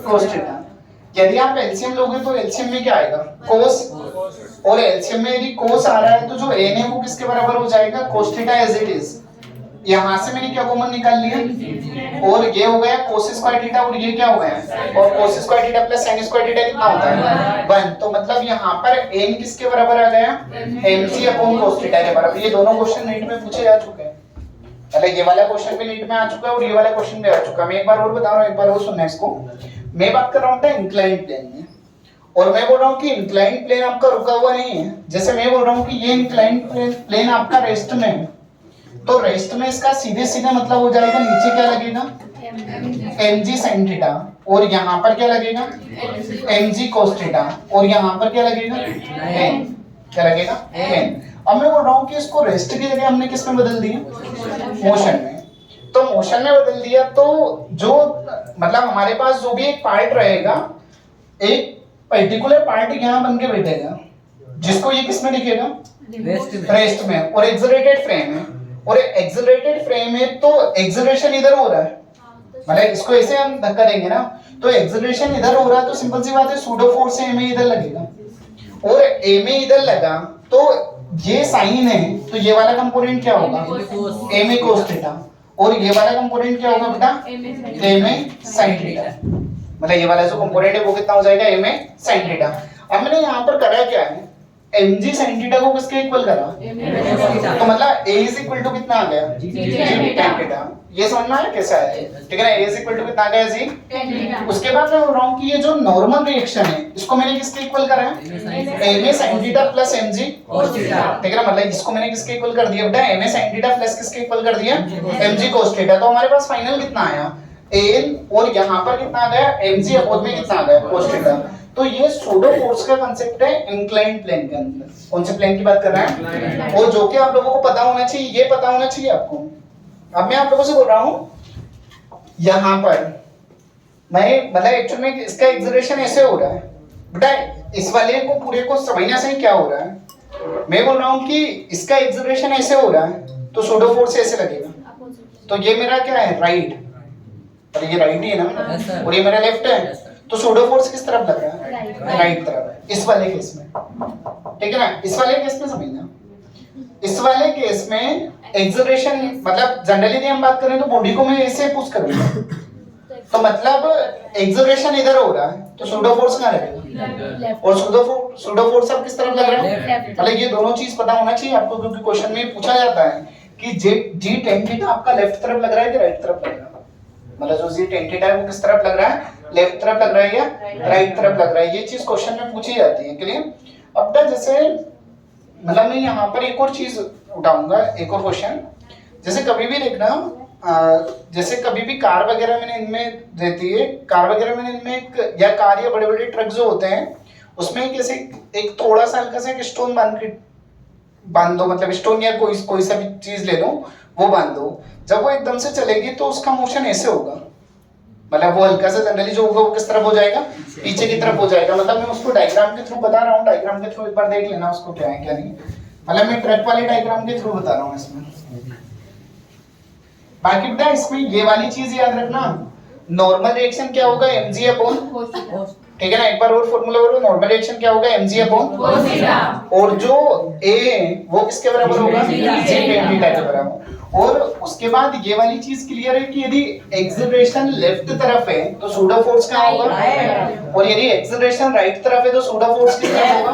cos थीटा। यदि आप एलसीएम लोगे तो एलसीएम में क्या आएगा, cos, और एलसीएम में यदि cos आ रहा है तो जो n है वो किसके बराबर हो जाएगा, cos theta as it is. यहां से मैंने क्या कॉमन निकाल लिया और ये हो गया cos स्क्वायर थीटा और ये क्या हो गया, और cos square theta plus sin square theta कितना होता है, 1। तो मतलब यहाँ पर n किसके बराबर आ गया, mc अपॉन cos थीटा के बराबर। ये दोनों क्वेश्चन नीट में पूछे जा चुके हैं। मतलब ये वाला क्वेश्चन भी नीट में आ चुका है और ये वाला क्वेश्चन भी आ चुका है। मैं एक बार और बता रहा हूँ, एक बार और सुनना इसको। मैं बात कर रहा हूँ इंक्लाइंड प्लेन में, और मैं बोल रहा हूँ कि इंक्लाइंड प्लेन आपका रुका हुआ नहीं है। जैसे मैं बोल रहा हूँ कि ये इंक्लाइंड प्लेन आपका रेस्ट में है, तो रेस्ट में इसका सीधे सीधे मतलब हो जाएगा नीचे क्या लगेगा, mg sin थीटा और यहाँ पर क्या लगेगा, mg cos थीटा और यहाँ पर क्या लगेगा, n, क्या लगेगा, n। अब मैं बोल रहा हूँ कि इसको रेस्ट की जगह हमने किस में बदल दिया, मोशन में। तो मोशन में बदल दिया तो जो मतलब हमारे पास जो भी एक पार्ट रहेगा, एक पर्टिकुलर पार्ट यहाँ बन के बैठेगा जिसको ये किस में दिखेगा, रेस्ट में। और एक्सेलरेटेड फ्रेम है, और एक्सेलरेटेड फ्रेम है तो एक्सेलरेशन इधर हो रहा है, मतलब इसको ऐसे हम धक्का देंगे ना तो एक्सेलरेशन इधर हो रहा है, तो सिंपल सी बात है सूडो फोर्स से ma इधर लगेगा और ma इधर लगा तो ये साइन है तो ये वाला कंपोनेंट क्या होगा, ma cos थीटा, और ये वाला कंपोनेंट क्या होगा बेटा, ma sin थीटा। मतलब ये वाला जो कंपोनेंट है वो कितना हो जाएगा, ma sin थीटा। अब मैंने यहाँ पर करा क्या है, mg sin थीटा को किसके इक्वल करा, तो मतलब a इज इक्वल टू कितना आ गया, g tan थीटा। ये समझना है कैसा है, ठीक है ना, a इज इक्वल टू कितना आ गया, g। उसके बाद मैं बोल रहा हूँ कि ये जो नॉर्मल रिएक्शन है इसको मैंने किसके इक्वल करा है, ma sin theta plus mg cos theta, ठीक है ना। मतलब इसको मैंने किसके इक्वल कर दिया बेटा, ma sin थीटा प्लस किसके इक्वल कर दिया, mg cos थीटा। तो हमारे पास फाइनल कितना आया, an, और यहाँ पर कितना आ गया, mg अपॉन में कितना आ गया, cos थीटा। तो ये सूडो फोर्स का कांसेप्ट है इंक्लाइंड प्लेन के अंदर। कौन से प्लेन की बात कर रहे हैं, और जो कि आप लोगों को पता होना चाहिए, ये पता होना चाहिए आपको। अब मैं आप लोगों से बोल रहा हूं यहाँ पर मैं मतलब एक्चुअली में इसका एक्सेलरेशन ऐसे हो रहा है बेटा, इस वाले को पूरे को समझना चाहिए क्या हो रहा है। मैं बोल रहा हूँ कि इसका एक्सेलरेशन ऐसे हो रहा है तो सूडो फोर्स ऐसे लगेगा। तो ये मेरा क्या है, राइट, और ये राइट ही है ना, और ये मेरा लेफ्ट है, तो सूडो फोर्स किस तरफ लग रहा है, राइट तरफ, इस वाले केस में, ठीक है ना। इस वाले केस में समझना, इस वाले केस में एक्सेलरेशन मतलब जनरली हम बात करें तो बॉडी को मैं ऐसे पुश करूंगा, तो मतलब एक्सेलरेशन इधर हो रहा है तो सूडो फोर्स कहाँ लगेगा, और सूडो फोर्स अब किस तरफ लग रहा है। मतलब ये दोनों चीज पता होना चाहिए आपको, क्योंकि क्वेश्चन में पूछा जाता है कि जी tan थीटा आपका लेफ्ट तरफ लग रहा है कि राइट तरफ लग रहा है। मतलब जो जी tan थीटा है वो किस तरफ लग रहा है, लेफ्ट तरफ लग रहा है या राइट तरफ लग रहा है, ये चीज क्वेश्चन में पूछी जाती है। क्लियर? अब तक जैसे मतलब मैं यहाँ पर एक और चीज उठाऊंगा, एक और क्वेश्चन। जैसे कभी भी देखना जैसे कभी भी कार वगैरह में इनमें रहती है, कार वगैरह में इनमें एक या कार या बड़े बड़े ट्रक जो होते हैं उसमें कैसे एक थोड़ा सा हल्का सा एक स्टोन बांध दो, मतलब स्टोन या कोई सा भी चीज ले लो, वो बांध दो। जब वो एकदम से चलेगी तो उसका मोशन ऐसे होगा, मतलब वो हल्का सा जनरली जो होगा वो किस तरफ हो जाएगा, पीछे की तरफ हो जाएगा। मतलब मैं उसको डायग्राम के थ्रू बता रहा हूँ, डायग्राम के थ्रू एक बार देख लेना उसको क्या है क्या नहीं। मतलब मैं ट्रक वाले डायग्राम के थ्रू बता रहा हूँ इसमें। बाकी बेटा इसमें ये वाली चीज याद रखना, नॉर्मल रिएक्शन क्या होगा, mg अपॉन, ठीक है ना। एक बार और फॉर्मूला बोलो, नॉर्मल रिएक्शन क्या होगा, mg अपॉन, और जो a वो किसके बराबर होगा, g थीटा के बराबर। और उसके बाद ये वाली चीज क्लियर है कि यदि एक्सेलरेशन लेफ्ट तरफ है तो सूडो फोर्स क्या होगा, और यदि एक्सेलरेशन राइट तरफ है तो सूडो फोर्स किस तरफ होगा।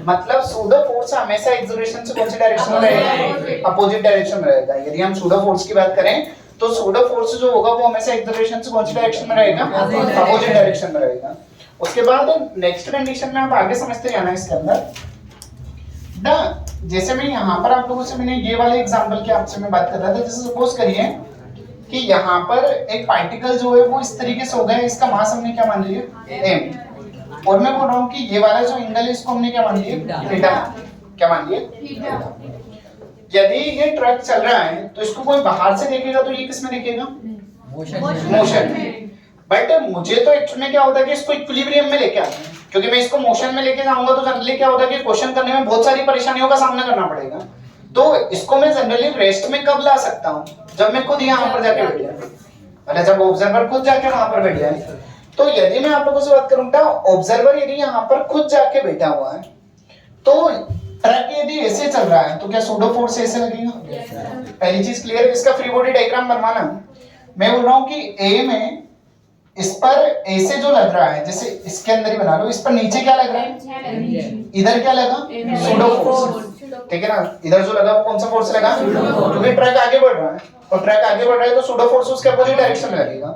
मतलब सूडो फोर्स हमेशा एक्सेलरेशन से कौन सी डायरेक्शन में रहेगा, अपोजिट डायरेक्शन में रहेगा। यदि हम सूडो फोर्स की बात करें तो सूडो फोर्स जो होगा वो हमेशा एक्सेलरेशन से कौन सी डायरेक्शन में रहेगा, अपोजिट डायरेक्शन में रहेगा। उसके बाद नेक्स्ट कंडीशन में आप आगे समझते जाना इसके अंदर ना। जैसे मैं यहाँ पर आप लोगों से मैंने ये वाले एग्जांपल की आपसे मैं बात कर रहा था, जैसे सपोज करिए कि यहाँ पर एक पार्टिकल जो है वो इस तरीके से हो गया, इसका मास हमने क्या मान लिया, m, और मैं बोल रहा हूँ कि ये वाला जो एंगल है इसको हमने क्या मान लिया, थीटा। क्या मान लिया, यदि ये ट्रक चल रहा है तो इसको कोई बाहर से देखेगा तो ये किस में देखेगा, मोशन में। बट मुझे तो एक्चुअली क्या होता है कि इसको इक्विलिब्रियम में लेके आना है, क्योंकि मैं इसको मोशन में लेके जाऊंगा तो जनरली क्या होता है कि क्वेश्चन करने में बहुत सारी परेशानियों का सामना करना पड़ेगा। तो इसको मैं जनरली रेस्ट में कब ला सकता हूँ, जब मैं खुद यहाँ पर जाके बैठ जाए, मतलब जब ऑब्जर्वर खुद जाके वहां पर बैठ जाए। तो यदि मैं आप लोगों से बात करूँ तो ऑब्जर्वर यदि यहाँ पर खुद जाके बैठा हुआ है तो ट्रक यदि ऐसे चल रहा है तो क्या सूडो फोर्स ऐसे लगेगा। पहली चीज क्लियर है। इसका फ्री बॉडी डायग्राम बनवाना, मैं बोल रहा हूँ कि ए में इस पर ऐसे जो लग रहा है, जैसे इसके अंदर ही बना लो, इस पर नीचे क्या लग रहा है, इधर क्या लगा, सूडो फोर्स, ठीक है ना। इधर जो लगा वो कौन सा फोर्स लगा, क्योंकि ट्रक आगे बढ़ रहा है और ट्रक आगे बढ़ रहा है तो सूडो फोर्स उसके अपोजिट डायरेक्शन में लगेगा।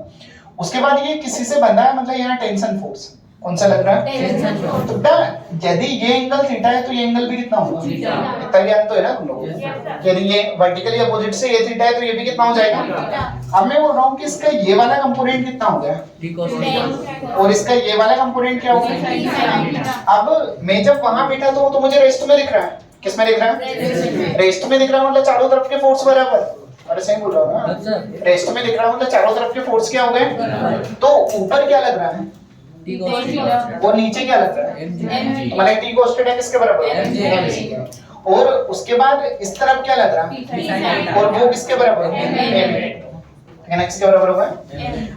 उसके बाद ये किसी से बंधा है, मतलब यहाँ टेंशन फोर्स कौन सा लग रहा है, तो यदि ये एंगल थीटा है तो ये एंगल भी कितना होगा, इतना ज्ञान तो है ना तुम लोगों को। यदि ये वर्टिकली अपोजिट से ये थीटा है तो ये भी कितना हो जाएगा। अब मैं बोल रहा हूँ कि इसका ये वाला कंपोनेंट कितना हो गया और इसका ये वाला कंपोनेंट क्या हो गया। अब मैं जब वहां बैठा तो मुझे रेस्ट में दिख रहा है, किस में दिख रहा है, रेस्ट में दिख रहा है, मतलब चारों तरफ के फोर्स बराबर। अरे सही बोल रहा हूँ ना, रेस्ट में दिख रहा है मतलब चारों तरफ के फोर्स क्या हो गए। तो ऊपर क्या लग रहा है, और नीचे क्या लग रहा है, मतलब टी cos थीटा किसके बराबर है, और उसके बाद इस तरफ क्या लग रहा है, और वो किसके बराबर है, किसके बराबर होगा।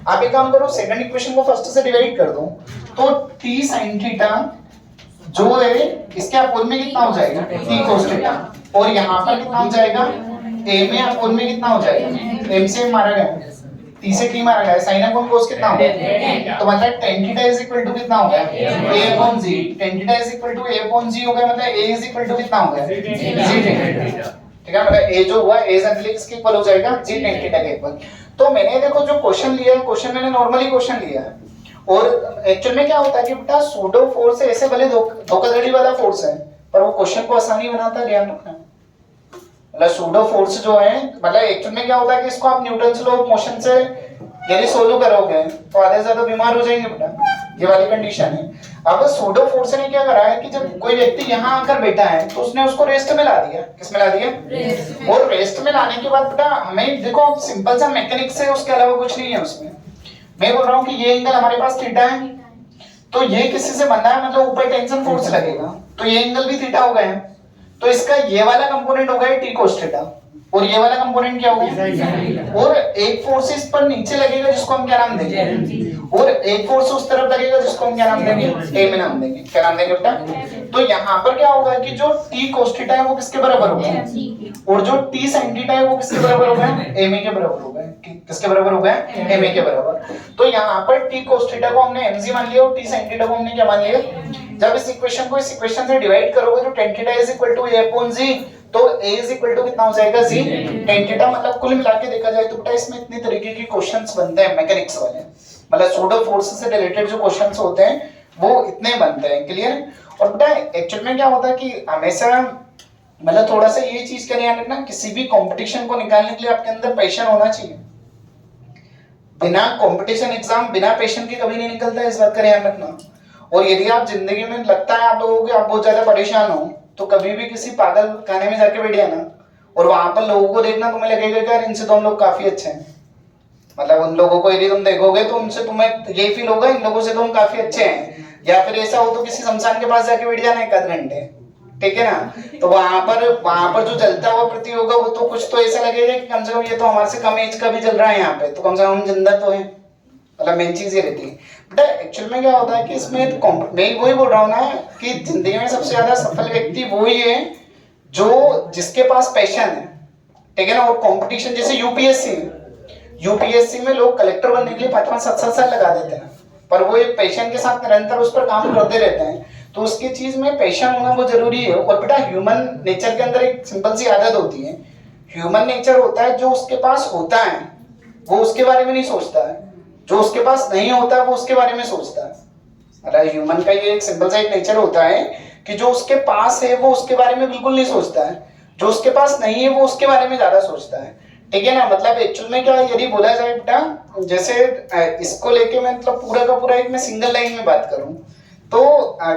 आप एक काम करो, सेकंड इक्वेशन को फर्स्ट से डिवाइड कर दो, तो t sin थीटा जो है इसके अपोज में कितना हो जाएगा, t cos थीटा, और यहाँ पर कितना हो जाएगा, a में अपोज में कितना हो जाएगा, m से मारा गया, t से t मारा गया, sin अपॉन cos कितना होगा, तो मतलब tan theta is equal to कितना होगा, a upon g। tan theta is equal to a upon g होगा, मतलब a इज इक्वल टू कितना होगा, g tan थीटा, ठीक है। मतलब a जो हुआ a जनरली किसके इक्वल हो जाएगा, g tan थीटा के इक्वल। तो मैंने देखो जो क्वेश्चन लिया है, क्वेश्चन मैंने नॉर्मली क्वेश्चन लिया है, और एक्चुअल में क्या होता है कि बेटा सूडो फोर्स है, ऐसे भले धोखाधड़ी वाला फोर्स है पर वो क्वेश्चन को आसानी बनाता है, ध्यान रखना। मतलब सूडो फोर्स जो है, मतलब एक्चुअल में क्या होता है कि इसको आप न्यूटन्स लॉ ऑफ मोशन से यदि सोल्व करोगे तो आधे से ज्यादा बीमार हो जाएंगे बेटा, ये वाली कंडीशन है। अब सूडो फोर्स ने क्या करा है कि जब कोई व्यक्ति यहाँ आकर बैठा है तो उसने उसको रेस्ट में ला दिया, किस में ला दिया, और रेस्ट में लाने के बाद बेटा हमें देखो सिंपल सा मैकेनिक्स है, उसके अलावा कुछ नहीं है उसमें। मैं बोल रहा हूँ कि ये एंगल हमारे पास थीटा है, तो ये किसी से बंधा है, मतलब ऊपर टेंशन फोर्स लगेगा, तो ये एंगल भी थीटा हो गया है, तो इसका ये वाला कंपोनेंट हो गया t cos थीटा, और ये वाला कंपोनेंट क्या होगा, और एक फोर्स इस पर नीचे लगेगा जिसको हम क्या नाम देंगे, और एक फोर्स उस तरफ लगेगा जिसको हम क्या नाम देंगे, a में नाम देंगे, क्या नाम देंगे बेटा। तो यहाँ पर क्या होगा कि जो t cos थीटा है वो किसके बराबर होगा, और जो t sin थीटा है वो किसके बराबर होगा, ma के बराबर होगा, किसके बराबर होगा, ma के बराबर। तो यहाँ पर t cos थीटा को हमने mg मान लिया और t sin थीटा को हमने क्या मान लिया। जब इस इक्वेशन को इस इक्वेशन से डिवाइड करोगे तो tan theta is equal to a upon g, तो a इज इक्वल टू कितना हो जाएगा जी टेन थीटा। मतलब कुल मिला के देखा जाए तो बेटा इसमें इतने तरीके के क्वेश्चंस बनते हैं मैकेनिक्स वाले, मतलब सूडो फोर्स से रिलेटेड जो क्वेश्चंस होते हैं वो इतने बनते हैं। क्लियर? और बेटा एक्चुअल में क्या होता है कि हमेशा मतलब थोड़ा सा ये चीज का ध्यान रखना, किसी भी कंपटीशन को निकालने के लिए आपके अंदर पैशन होना चाहिए। बिना कंपटीशन एग्जाम बिना पैशन के कभी नहीं निकलता है, इस बात का ध्यान रखना। और यदि आप जिंदगी में लगता है आप लोगों को आप बहुत ज्यादा परेशान हो तो कभी भी किसी पागल खाने में जाके बैठ जाना और वहां पर लोगों को देखना, तुम्हें लगेगा कि यार इनसे तो हम लोग काफी अच्छे हैं। मतलब उन लोगों को यदि तुम देखोगे तो उनसे तुम्हें यही फील होगा इन लोगों से तो हम काफी अच्छे हैं। या फिर ऐसा हो तो किसी शमशान के पास जाके बैठ जाना एक आध घंटे, ठीक है ना? तो वहां पर जो जलता हुआ प्रतीक होगा वो तो कुछ तो ऐसा लगेगा कि कम से कम ये तो हमारे से कम एज का भी जल रहा है यहाँ पे, तो कम से कम हम जिंदा तो है। मतलब मेन चीज ये रहती है बेटा। एक्चुअल में क्या होता है कि इसमें मैं वही बोल रहा हूँ ना कि जिंदगी में सबसे ज्यादा सफल व्यक्ति वही है जो जिसके पास पैशन है, ठीक है ना? और कंपटीशन जैसे यूपीएससी में लोग कलेक्टर बनने के लिए 5-5, 7-7 साल लगा देते हैं, पर वो एक पैशन के साथ निरंतर उस पर काम करते रहते हैं। तो उसकी चीज में पैशन होना बहुत जरूरी है। और बेटा ह्यूमन नेचर के अंदर एक सिंपल सी आदत होती है, ह्यूमन नेचर होता है जो उसके पास होता है वो उसके बारे में नहीं सोचता है, जो उसके पास नहीं होता है वो उसके बारे में सोचता है। मतलब ह्यूमन का ये एक सिंपल सा एक नेचर होता है कि जो उसके पास है वो उसके बारे में बिल्कुल नहीं सोचता है, जो उसके पास नहीं है वो उसके बारे में ज्यादा सोचता है, ठीक है ना? मतलब एक्चुअल में क्या यदि बोला जाए बेटा, जैसे इसको लेके मैं मतलब पूरा का पूरा एक मैं सिंगल लाइन में बात करूं तो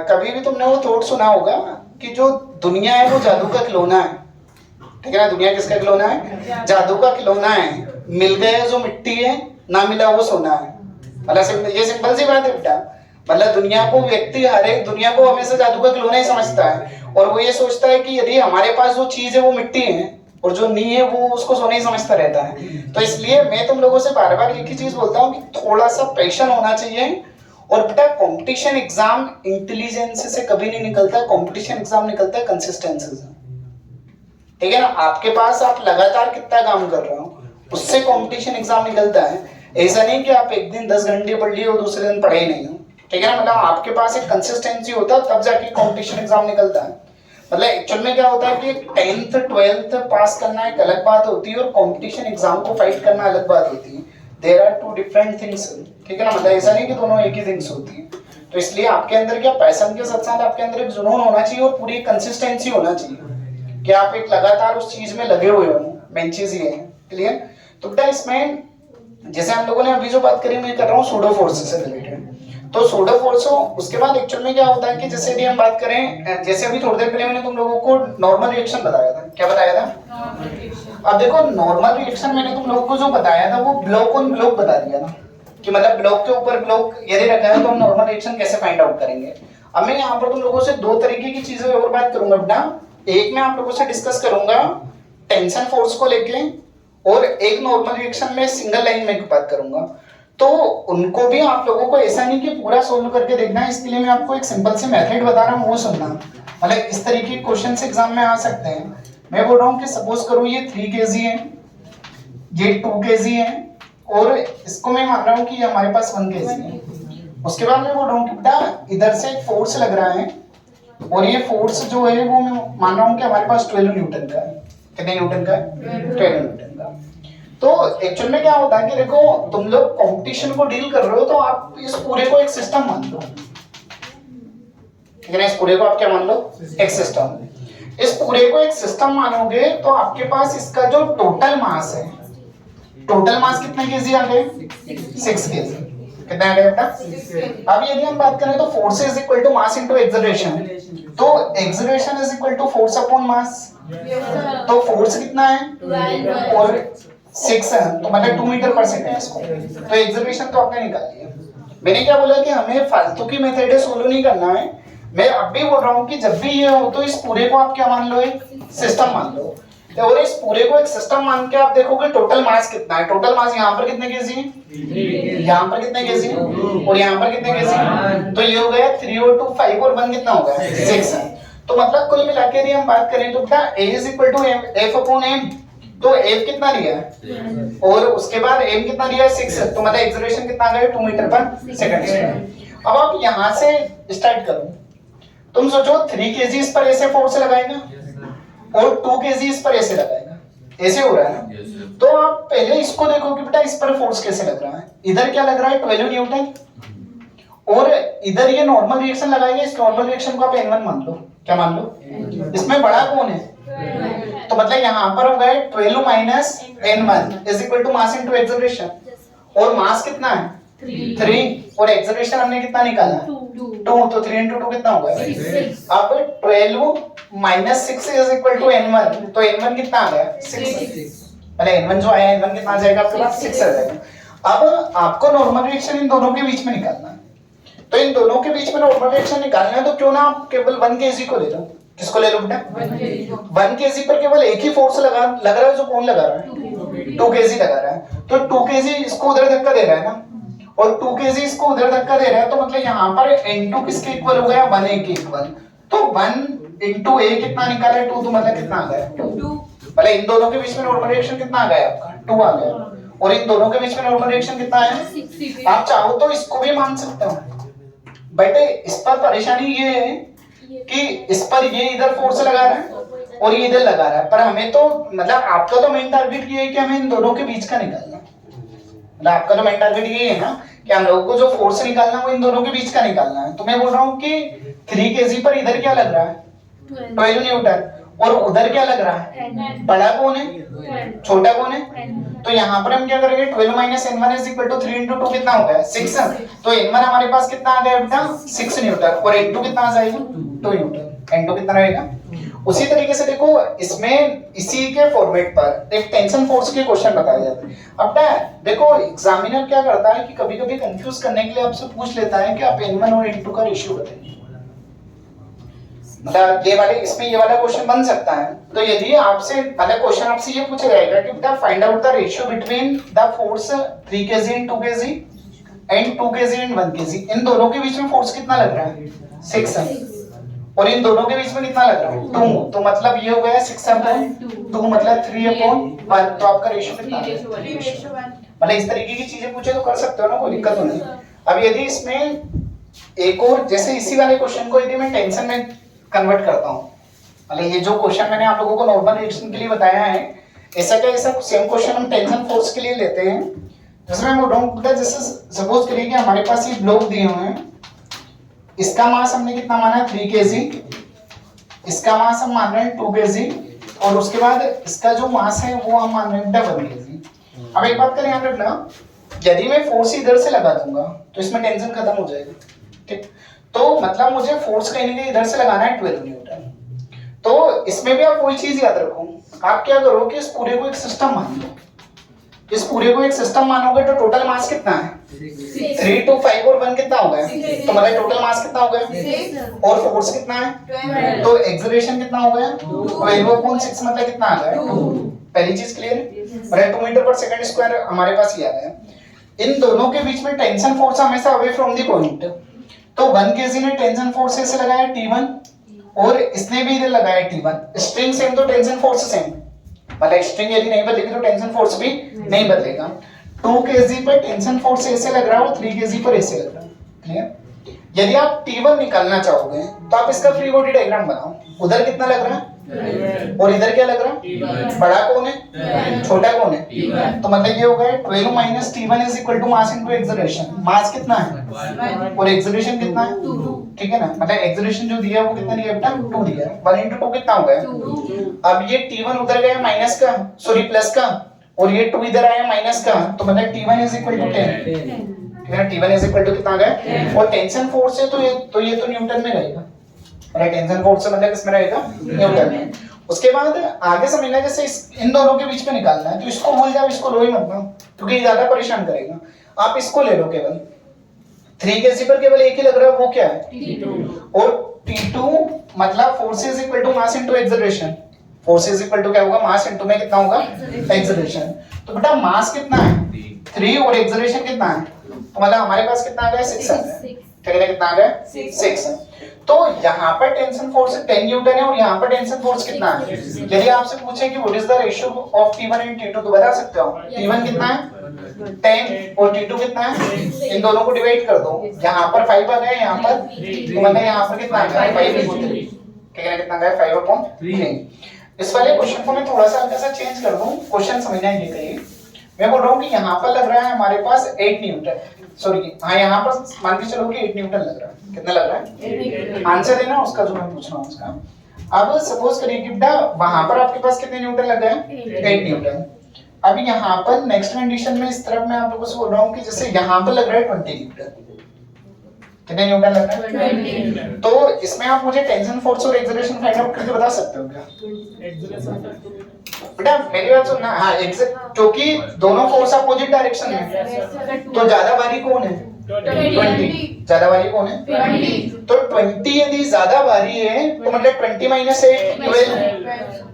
कभी भी तुमने वो थॉट सुना होगा कि जो दुनिया है वो जादू का खिलौना है, ठीक है ना? दुनिया किसका खिलौना है? जादू का खिलौना है। मिल गया जो मिट्टी है, ना मिला वो सोना है। मतलब ये सिंपल सी बात है बेटा। मतलब दुनिया को व्यक्ति हर एक दुनिया को हमेशा जादू का खिलौना ही समझता है और वो ये सोचता है कि यदि हमारे पास जो चीज है वो मिट्टी है और जो नहीं है वो उसको सोने ही समझता रहता है। तो इसलिए मैं तुम लोगों से बार बार एक ही चीज बोलता हूँ कि थोड़ा सा पैशन होना चाहिए। और बेटा कंपटीशन एग्जाम इंटेलिजेंस से कभी नहीं निकलता, कंपटीशन एग्जाम निकलता है कंसिस्टेंसी से, ठीक है ना? आपके पास आप लगातार कितना काम कर रहे हो उससे कंपटीशन एग्जाम निकलता है। ऐसा नहीं कि आप एक दिन 10 घंटे पढ़ लिए और दूसरे दिन पढ़े ही नहीं हो, ठीक है ना? मतलब आपके पास एक कंसिस्टेंसी होता है तब जाके कंपटीशन एग्जाम निकलता है। मतलब एक्चुअल में क्या होता है कि 10th 12th पास करना एक अलग बात होती है और कंपटीशन एग्जाम को फाइट करना अलग बात होती है। There are two different things, ठीक है ना? मतलब ऐसा नहीं कि दोनों एक ही थिंग्स होती है। तो इसलिए आपके अंदर क्या पैशन के साथ साथ आपके अंदर एक जुनून होना चाहिए और पूरी कंसिस्टेंसी होना चाहिए कि आप एक लगातार उस चीज में लगे हुए हो। मेन चीज ये है। क्लियर? तो बेटा इसमें जैसे हम लोगों ने अभी जो बात करी मैं कर रहा हूँ सूडो फोर्स से रिलेटेड। तो सूडो फोर्स उसके बाद एक्चुअल में क्या होता है कि जैसे यदि हम बात करें, जैसे अभी थोड़ी देर पहले मैंने तुम लोगों को नॉर्मल रिएक्शन बताया था। क्या बताया था? अब देखो नॉर्मल रिएक्शन मैंने तुम लोगों को जो बताया था वो ब्लॉक ऑन ब्लॉक बता दिया ना कि मतलब ब्लॉक के ऊपर ब्लॉक यदि रखा है तो हम नॉर्मल रिएक्शन कैसे फाइंड आउट करेंगे। अब मैं यहाँ पर तुम लोगों से दो तरीके की चीजें और बात करूंगा बेटा। एक मैं आप लोगों से डिस्कस करूंगा टेंशन फोर्स को लेके और एक नॉर्मल रिएक्शन में सिंगल लाइन में बात करूंगा। तो उनको भी आप लोगों को ऐसा नहीं कि पूरा सोल्व करके देखना है, इसके लिए मैं आपको एक सिंपल से मेथड बता रहा हूँ वो सुनना। मतलब इस तरीके के क्वेश्चन एग्जाम में आ सकते हैं। मैं बोल रहा हूँ कि सपोज करो ये 3 kg है, ये 2 kg है और इसको मैं मान रहा हूँ कि हमारे पास 1 kg है। उसके बाद मैं बोल रहा हूँ कि बेटा इधर से एक फोर्स लग रहा है और ये फोर्स जो है वो मैं मान रहा हूँ कि हमारे पास 12 न्यूटन का है। कितने न्यूटन का है? 12 न्यूटन का। तो एक्चुअल में क्या होता है कि देखो तुम लोग कंपटीशन को डील कर रहे हो तो आप इस पूरे को एक सिस्टम मान लो, ठीक है ना? इस पूरे को आप क्या मान लो? एक सिस्टम। इस पूरे को एक सिस्टम मानोगे तो आपके पास इसका जो टोटल मास है, टोटल मास कितने केजी आ गए? 6 केजी। कितने आ गए बेटा? अब यदि हम बात करें तो force is equal to mass into acceleration, तो acceleration is equal to force upon mass. तो फोर्स कितना है? और 6 है तो मतलब 2 मीटर पर सेकंड इसको। तो एक्सेलरेशन तो आपने निकाल लिया। मैंने क्या बोला कि हमें फालतू की मेथड सोल्व नहीं करना है। मैं अब भी बोल रहा हूँ कि जब भी ये हो तो इस पूरे को आप क्या मान लो? एक सिस्टम मान लो। और इस पूरे को एक सिस्टम मान के आप देखोगे टोटल मास कितना है। टोटल मास यहाँ पर कितने केजी है? यहाँ पर कितने केजी और यहाँ पर कितने केजी? तो ये हो गया 3 और 2 5 और 1 कितना होगा? 6 है। तो मतलब कुल मिला के यदि हम बात करें तो क्या A is equal to F upon M। तो F कितना दिया है और उसके बाद M कितना दिया है? 6। तो मतलब एक्सेलरेशन कितना आ गया? 2 मीटर पर सेकंड। अब आप यहाँ से स्टार्ट करो। तुम सोचो 3 kg इस पर ऐसे फोर्स लगाएगा, और 2 kg इस पर ऐसे लगाएगा, ऐसे हो रहा है ना। तो आप पहले इसको देखो कि बेटा इस पर फोर्स कैसे लग रहा है। इधर क्या लग रहा है 12 न्यूटन, और इधर ये नॉर्मल रिएक्शन लगाएगा। इस नॉर्मल रिएक्शन को आप N1 मान लो। क्या मान लो? इसमें बड़ा कौन है? तो मतलब यहाँ पर हो गए 12 minus N1 is equal to mass into acceleration. और मास कितना है? 3 और एक्सेलरेशन हमने कितना निकाला? 2। तो 3 into 2 कितना होगा? 6। अब 12 minus 6 is equal to N1, तो N1 कितना आ गया? 6। मतलब N1 जो आया, N1 कितना आ जाएगा आपके पास? 6 आ जाएगा। अब आपको नॉर्मल रिएक्शन इन दोनों के बीच में निकालना है। तो इन दोनों के बीच में नॉर्मल रिएक्शन निकालना है, तो क्यों ना आप केवल 1 kg को ले लो। किसको ले लो बेटा? 1 kg पर केवल एक ही फोर्स लग रहा है। जो कौन लगा रहा है? 2 kg लगा रहा है। तो 2 kg इसको उधर धक्का दे रहा है ना, और 2 kg इसको उधर धक्का दे रहा है। तो मतलब यहाँ पर N2 किसके इक्वल हो गया? 1A के इक्वल। तो 1 into A कितना निकाला है? 2। तो मतलब कितना आ गया? 2। मतलब इन दोनों के बीच में नॉर्मल रिएक्शन कितना आ गया आपका? 2 आ गया। और इन दोनों के बीच में नॉर्मल रिएक्शन कितना है? 6। आप चाहो तो इसको भी मान सकते हो, बट इस पर परेशानी ये है कि इस पर ये इधर फोर्स लगा रहा है और ये इधर लगा रहा है। पर हमें तो मतलब आपका तो मेन टारगेट ये है कि हमें इन दोनों के बीच का निकालना। मतलब आपका तो मेन टारगेट ये है ना कि हम लोगों को जो फोर्स निकालना है वो इन दोनों के बीच का निकालना है। तो मैं बोल रहा हूँ कि 3 kg पर इधर क्या लग रहा है? 12 न्यूटन। और उधर क्या लग रहा है? बड़ा कौन है? छोटा कौन है? तो यहाँ पर हम क्या करेंगे? 12 minus N1 is equal to 3 into 2 कितना हो गया? 6। तो N1 हमारे पास कितना आ गया बेटा? 6 न्यूटन। और N2 कितना आ जाएगा? 2 न्यूटन। N2 कितना रहेगा? उसी तरीके से देखो इसमें इसी के फॉर्मेट पर एक टेंशन फोर्स के क्वेश्चन बताए जाते हैं। अब देखो एग्जामिनर क्या करता है कि कभी-कभी कंफ्यूज करने के लिए आपसे पूछ लेता है कि आप N1 और N2 का रेशियो बताइए। मतलब ये वाला क्वेश्चन बन सकता है। तो यदि आपसे मतलब क्वेश्चन आपसे ये पूछा जाएगा कि बेटा find out the ratio between the force 3 kg and 2 kg and 2 kg and 1 kg, इन दोनों के बीच में फोर्स कितना लग रहा है? 6 है। और इन दोनों के बीच में कितना लग रहा है? 2। तो मतलब ये हो गया 6/2 मतलब 3/1। तो आपका रेशियो कितना है? मतलब इस तरीके की चीजें पूछे तो कर सकते हो ना, कोई दिक्कत नहीं। अब यदि इसमें एक और जैसे इसी वाले क्वेश्चन को यदि मैं टेंशन में कन्वर्ट करता हूँ, मतलब ये जो क्वेश्चन मैंने आप लोगों को नॉर्मल रिएक्शन के लिए बताया है, ऐसा सेम क्वेश्चन हम टेंशन फोर्स के लिए लेते हैं। जिसमें मैं बोल रहा हूँ बेटा जैसे सपोज करिए कि हमारे पास ये ब्लॉक दिए हुए हैं, इसका मास हमने कितना माना? 3 kg, इसका मास हम मान रहे हैं 2 kg, और उसके बाद इसका जो मास है वो हम मान रहे हैं 1 kg। अब एक बात का ध्यान रखना, यदि मैं फोर्स इधर से लगा दूंगा तो इसमें टेंशन खत्म हो जाएगा, ठीक। तो मतलब मुझे फोर्स कहीं ना कहीं इधर से लगाना है 12 न्यूटन। तो इसमें भी आप वही चीज याद रखो, आप क्या करो कि इस पूरे को एक सिस्टम मान लो। इस पूरे को एक सिस्टम मानोगे तो टोटल मास कितना है? 3 2 5 और 1 कितना हो गया? तो मतलब टोटल मास कितना हो गया? और फोर्स कितना है? तो एक्सेलरेशन कितना हो गया? 12/6 मतलब कितना आ गया? 2। पहली चीज क्लियर है? 2 मीटर पर सेकंड स्क्वायर हमारे पास ही आ गया। इन दोनों के बीच में टेंशन फोर्स हमेशा अवे फ्रॉम द पॉइंट। तो 1 kg ने टेंशन फोर्स ऐसे लगाया T1, और इसने भी इधर लगाया T1। स्ट्रिंग सेम तो टेंशन फोर्स सेम, मतलब स्ट्रिंग यदि नहीं बदलेगी तो टेंशन फोर्स भी नहीं बदलेगा। 2 kg पर टेंशन फोर्स ऐसे लग रहा है और 3 kg पर ऐसे लग रहा है, क्लियर। यदि आप T1 निकालना चाहोगे तो आप इसका फ्री बॉडी डायग्राम बनाओ। उधर कितना लग रहा है और इधर क्या लग रहा है? बड़ा कौन है? छोटा कौन है? तो मतलब ये हो गया 12 minus T1 is equal to mass into acceleration. Mass कितना है और एक्सेलरेशन कितना है? 2। ठीक है ना, मतलब एक्सेलरेशन जो दिया है वो कितना दिया बेटा? 2 दिया है। 1 into 2 कितना हो गया? 2। अब ये T1 उधर गया माइनस का, सॉरी प्लस का, और ये 2 इधर आया माइनस का, तो मतलब T1 इज इक्वल टू 10। ठीक है, T1 इज इक्वल टू कितना आ गया? और टेंशन फोर्स है तो ये तो न्यूटन में रहेगा। टेंशन फोर्स से मतलब किसमें रहेगा? न्यूटन में। उसके बाद आगे समझना, जैसे इन दोनों के बीच में निकालना है तो इसको भूल जाओ, इसको लो ही मत ना, क्योंकि ये ज्यादा परेशान करेगा। आप इसको ले लो, केवल 3 kg पर केवल एक ही लग रहा है, वो क्या है? T2। और T2 मतलब force is equal to mass into acceleration. Force is equal to क्या होगा? मास इनटू में कितना होगा? एक्सेलरेशन। तो बेटा मास कितना है? 3 और एक्सेलरेशन कितना है? तो मतलब हमारे पास कितना आ गया? 6 आ गया। ठीक है, कितना आ गया? 6। तो यहाँ पर टेंशन फोर्स 10 न्यूटन है और यहाँ पर टेंशन फोर्स कितना है? यदि आपसे पूछे कि what is the ratio of T1 and T2 तो बता सकते हो। T1 कितना है? 10 और T2 कितना है? इन दोनों को डिवाइड कर दो, यहाँ पर 5 आ गया, यहाँ पर तो मतलब यहाँ पर कितना आ गया? 5/3। ठीक है, कितना आ गया? 5/3। इस वाले क्वेश्चन को मैं थोड़ा सा हल्का सा चेंज कर दूं, क्वेश्चन समझना है ये कहीं। मैं बोल रहा हूँ कि यहाँ पर लग रहा है हमारे पास 8 न्यूटन, सॉरी हाँ यहाँ पर मान के चलो कि 8 न्यूटन लग रहा है। कितना लग रहा है? आंसर देना उसका जो मैं पूछ रहा हूँ उसका। अब सपोज करिए कि बेटा वहां पर आपके पास कितने न्यूटन लग गए? 8 न्यूटन। अब यहाँ पर नेक्स्ट कंडीशन में इस तरफ मैं आप लोगों से बोल रहा हूँ कि जैसे यहाँ पर लग रहा है 20 न्यूटन। कितने न्यूटन लग रहा है? तो इसमें आप मुझे टेंशन फोर्स और एक्सेलरेशन फाइंड आउट करके बता सकते हो क्या? बेटा मेरी बात सुनना, हाँ एग्जैक्ट, क्योंकि दोनों फोर्स अपोजिट डायरेक्शन में, तो ज्यादा भारी कौन है? 20। ज्यादा भारी कौन है? 20। तो 20 यदि ज्यादा भारी है तो मतलब 20 माइनस 8 12,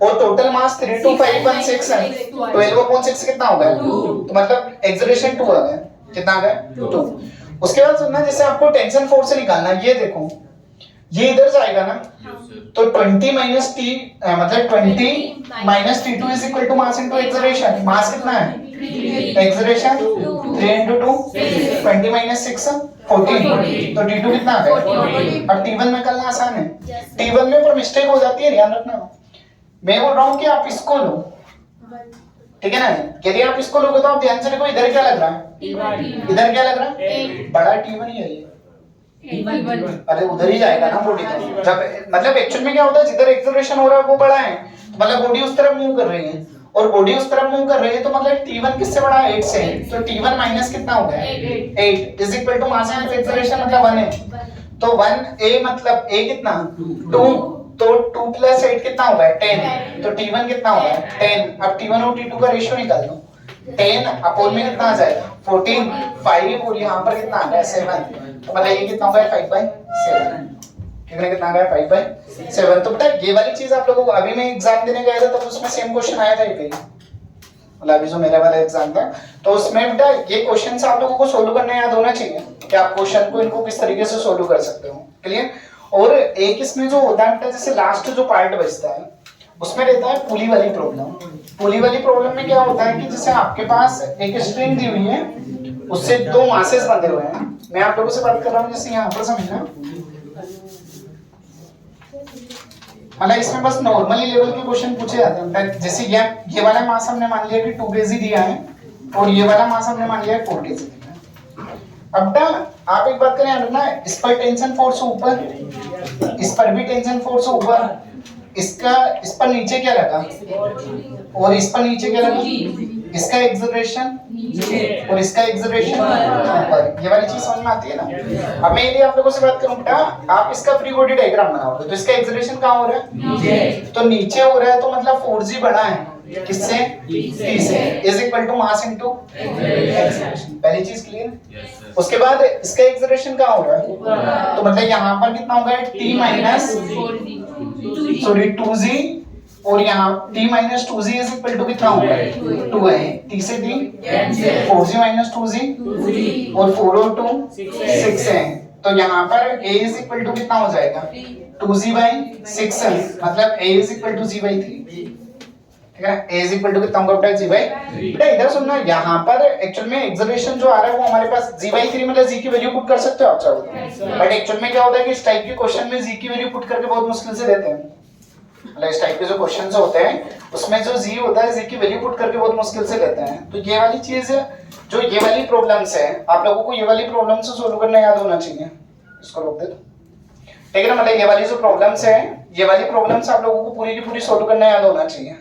और टोटल मास 32516 है। 12 अपॉन 6 कितना होगा? तो मतलब एक्सेलरेशन 2 आ गया। कितना आ गया? 2। उसके बाद सुनना, जैसे आपको टेंशन फोर्स से निकालना, ये देखो ये इधर जाएगा ना, तो 20 माइनस टी मतलब 20 minus T2 is equal to mass into acceleration. Mass कितना है? एक्सेलरेशन 3 into 2, 20 माइनस 6 14, तो T2 कितना आ गया? अब T1 में करना आसान है। T1 में पर मिस्टेक हो जाती है, ध्यान रखना। मैं बोल रहा हूँ कि आप इसको लो, ठीक है ना? यदि आप इसको लोगे तो आप ध्यान से देखो इधर क्या लग रहा है? इधर क्या लग रहा है? बड़ा T1 ही है ये। अरे उधर ही जाएगा ना बॉडी, जब मतलब एक्चुअल में क्या होता है, जिधर एक्सेलरेशन हो रहा है वो बड़ा है, तो मतलब बॉडी उस तरफ मूव कर रही है, और बॉडी उस तरफ मूव कर रही है, तो मतलब T1 किससे बड़ा है? 8 से। तो T1 माइनस कितना हो गया? 8 is equal to mass into acceleration मतलब 1 है। तो 1a मतलब a कितना? 2, तो 2 प्लस 8 कितना होगा? 10। तो T1 कितना होगा? 10। अब T1 और T2 का रेशियो निकाल लो। 10 अपोन में कितना आ जाएगा? 14, 5, और यहाँ पर कितना आ गया? 7। तो मतलब ये कितना होगा? 5/7। कितना आ गया? 5/7। तो बेटा ये वाली चीज आप लोगों को, अभी मैं एग्जाम देने गया था तब उसमें सेम क्वेश्चन आया था ये कहीं, मतलब अभी जो मेरा वाला एग्जाम था तो उसमें बेटा ये क्वेश्चन आप लोगों को सोल्व करना याद होना चाहिए कि आप क्वेश्चन को इनको किस तरीके से सोल्व कर सकते हो। क्लियर? और एक इसमें जो होता है बेटा, जैसे लास्ट जो पार्ट बचता है उसमें रहता है पुली वाली प्रॉब्लम। पुली वाली प्रॉब्लम में क्या होता है कि जैसे आपके पास एक स्ट्रिंग दी हुई है, उससे 2 मासेस बंधे हुए हैं। मैं आप लोगों से बात कर रहा हूँ, जैसे यहाँ पर समझना, मतलब इसमें बस नॉर्मली लेवल के क्वेश्चन पूछे जाते हैं। जैसे ये वाला मास हमने मान लिया कि 2 kg दिया है, और ये वाला मास हमने मान लिया है 4 kg दिया है। अब ना आप एक बात करें ना, इस पर टेंशन फोर्स ऊपर, इस पर भी टेंशन फोर्स ऊपर, इसका इस पर नीचे क्या लगा, और इस पर नीचे क्या लगा, इसका एक्सेलरेशन और इसका एक्सेलरेशन ऊपर। ये वाली चीज समझ में आती है ना? अब मैं यदि आप लोगों से बात करूं बेटा, आप इसका फ्री बॉडी डायग्राम बनाओगे तो इसका एक्सेलरेशन कहाँ हो रहा है? नीचे। तो नीचे हो रहा है, तो मतलब 4g बड़ा है किससे? t से, is equal to mass into acceleration. पहली चीज क्लियर? उसके बाद इसका एक्सेलरेशन कहाँ हो रहा है? तो मतलब यहाँ पर कितना होगा? t माइनस सॉरी 2g, और यहाँ t minus 2g is equal to कितना होगा? 2 है। t से t 4g माइनस 2g, और 4 और 2 6 है। तो यहाँ पर a इज इक्वल टू कितना हो जाएगा? 2g/6 है, मतलब a is equal to g/3। ठीक है? a इज इक्वल टू कितना होगा बेटा? g/3। बेटा इधर सुनना, यहाँ पर एक्चुअल में एक्सेलरेशन जो आ रहा है वो हमारे पास g/3 मतलब g की वैल्यू पुट कर सकते हो आप चाहो तो, बट एक्चुअल में क्या होता है कि इस टाइप के क्वेश्चन में g की वैल्यू पुट करके बहुत मुश्किल से देते हैं। मतलब इस टाइप के जो क्वेश्चंस होते हैं उसमें जो जी होता है, जी की वैल्यू पुट करके बहुत मुश्किल से लेते हैं। तो ये वाली चीज, जो ये वाली प्रॉब्लम्स है, आप लोगों को ये वाली प्रॉब्लम से सोल्व करना याद होना चाहिए। इसको रोक दे दो, ठीक है ना? मतलब ये वाली जो प्रॉब्लम्स है, ये वाली प्रॉब्लम्स आप लोगों को पूरी की पूरी सोल्व करना याद होना चाहिए।